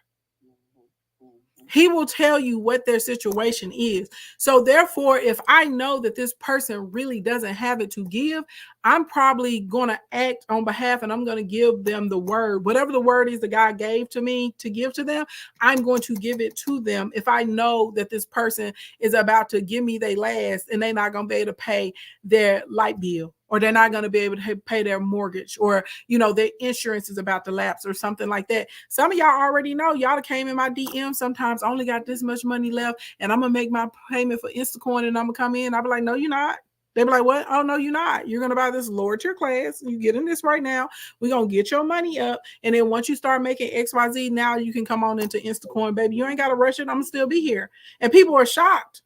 S1: He will tell you what their situation is. So therefore, if I know that this person really doesn't have it to give, I'm probably going to act on behalf, and I'm going to give them the word. Whatever the word is that God gave to me to give to them, I'm going to give it to them if I know that this person is about to give me their last and they're not going to be able to pay their light bill, or they're not going to be able to pay their mortgage, or, their insurance is about to lapse or something like that. Some of y'all already know. Y'all came in my DM sometimes, only got this much money left, and I'm going to make my payment for Instacoin, and I'm going to come in. I'll be like, no, you're not. They be like, what? Oh, no, you're not. You're going to buy this lower tier class. You get in this right now. We're going to get your money up. And then once you start making XYZ, now you can come on into Instacoin, baby. You ain't got to rush it. I'm going to still be here. And people are shocked.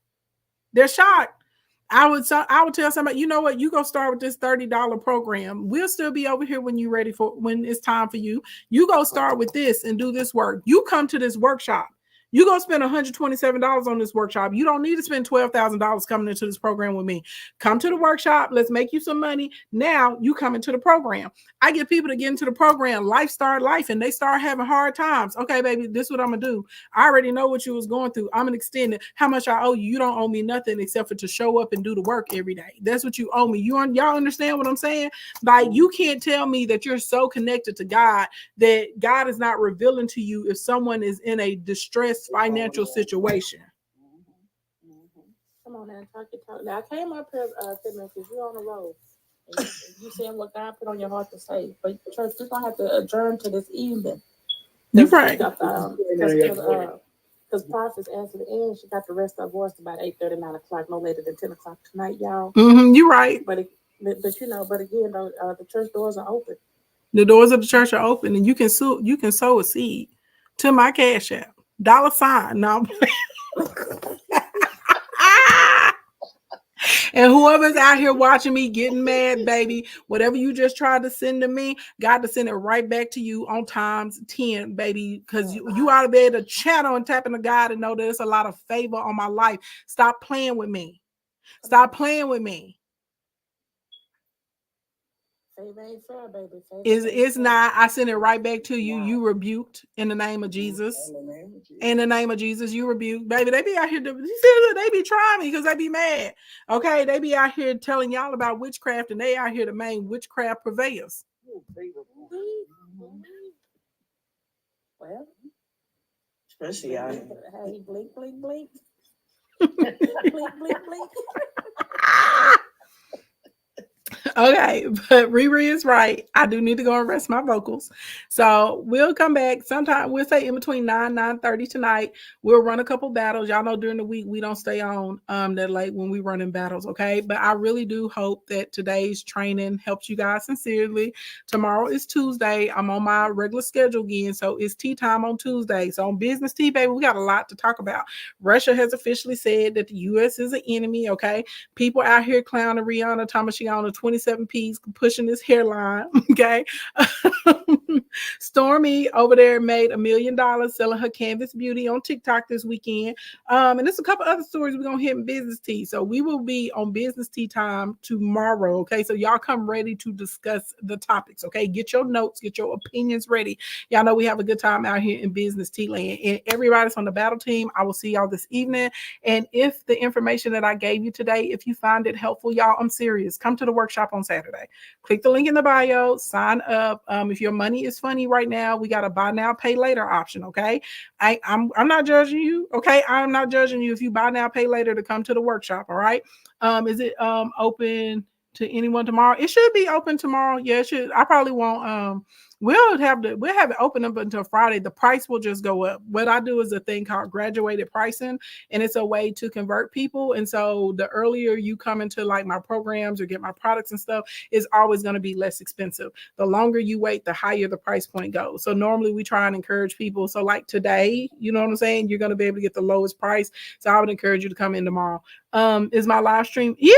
S1: They're shocked. I would tell somebody, you know what? You go start with this $30 program. We'll still be over here when when it's time for you. You go start with this and do this work. You come to this workshop. You're going to spend $127 on this workshop. You don't need to spend $12,000 coming into this program with me. Come to the workshop. Let's make you some money. Now you come into the program. I get people to get into the program, life start life, and they start having hard times. Okay, baby, this is what I'm going to do. I already know what you was going through. I'm going to extend it. How much I owe you? You don't owe me nothing except for to show up and do the work every day. That's what you owe me. Y'all understand what I'm saying? Like, you can't tell me that you're so connected to God that God is not revealing to you if someone is in a distressed financial situation.
S2: Come on now, talk. Now, I came up here, because you're on the road. And you saying what God put on your heart to say. But church, we're going to have to adjourn to this evening.
S1: You're right.
S2: Because Prophet's answered the end. She got the rest of her voice about 8:30, 9 o'clock, no later than 10 o'clock tonight, y'all.
S1: You're right.
S2: But again, the church doors are open.
S1: The doors of the church are open, and you can sow a seed to my Cash App. $. No. And whoever's out here watching me getting mad, baby, whatever you just tried to send to me, God to send it right back to you on times 10, baby, because you ought to be able to channel and tap into God and know there's a lot of favor on my life. Stop playing with me. Stop playing with me. It's not. I send it right back to you. You rebuked in the name of Jesus. In the name of Jesus, you rebuked. Baby, they be out here. They be trying me because they be mad. Okay, they be out here telling y'all about witchcraft, and they out here the main witchcraft purveyors.
S2: Well, especially out here. Hey, blink, blink, blink. Blink, blink, blink.
S1: Okay, but Riri is right. I do need to go and rest my vocals. So we'll come back sometime. We'll say in between 9:30 tonight. We'll run a couple battles. Y'all know during the week we don't stay on that late when we run in battles, okay? But I really do hope that today's training helps you guys sincerely. Tomorrow is Tuesday. I'm on my regular schedule again, so it's tea time on Tuesday. So on Business Tea, baby, we got a lot to talk about. Russia has officially said that the U.S. is an enemy, okay? People out here clowning Rihanna, Thomas, she on a 27 piece pushing this hairline. Okay. Stormy over there made $1 million selling her Canvas Beauty on TikTok this weekend. And there's a couple other stories we're gonna hit in Business Tea. So we will be on Business Tea time tomorrow. Okay. So y'all come ready to discuss the topics. Okay. Get your notes, get your opinions ready. Y'all know we have a good time out here in Business Tea land. And everybody's on the battle team. I will see y'all this evening. And if the information that I gave you today, if you find it helpful, y'all, I'm serious. Come to the workshop on Saturday. Click the link in the bio, sign up. If your money is funny right now, we got a buy now, pay later option. Okay. I'm not judging you. Okay. I'm not judging you if you buy now, pay later to come to the workshop. All right. Is it open to anyone tomorrow? It should be open tomorrow. Yeah, it should. I probably won't. We'll have it open up until Friday. The price will just go up. What I do is a thing called graduated pricing, and it's a way to convert people. And so the earlier you come into like my programs or get my products and stuff, it's always going to be less expensive. The longer you wait, the higher the price point goes. So normally we try and encourage people. So like today, you know what I'm saying? You're going to be able to get the lowest price. So I would encourage you to come in tomorrow. Is my live stream? Yeah.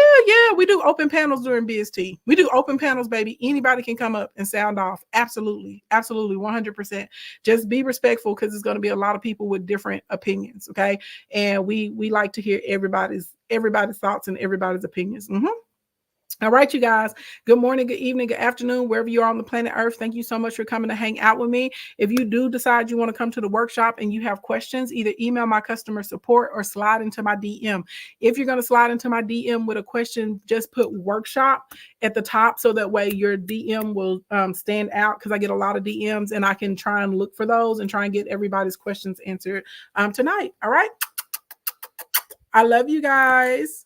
S1: We do open panels during BST. We do open panels, baby. Anybody can come up and sound off. Absolutely, 100%. Just be respectful because it's going to be a lot of people with different opinions. Okay, and we like to hear everybody's thoughts and everybody's opinions. All right, you guys. Good morning, good evening, good afternoon, wherever you are on the planet Earth. Thank you so much for coming to hang out with me. If you do decide you want to come to the workshop and you have questions, either email my customer support or slide into my DM. If you're going to slide into my DM with a question, just put workshop at the top so that way your DM will stand out because I get a lot of DMs and I can try and look for those and try and get everybody's questions answered tonight. All right. I love you guys.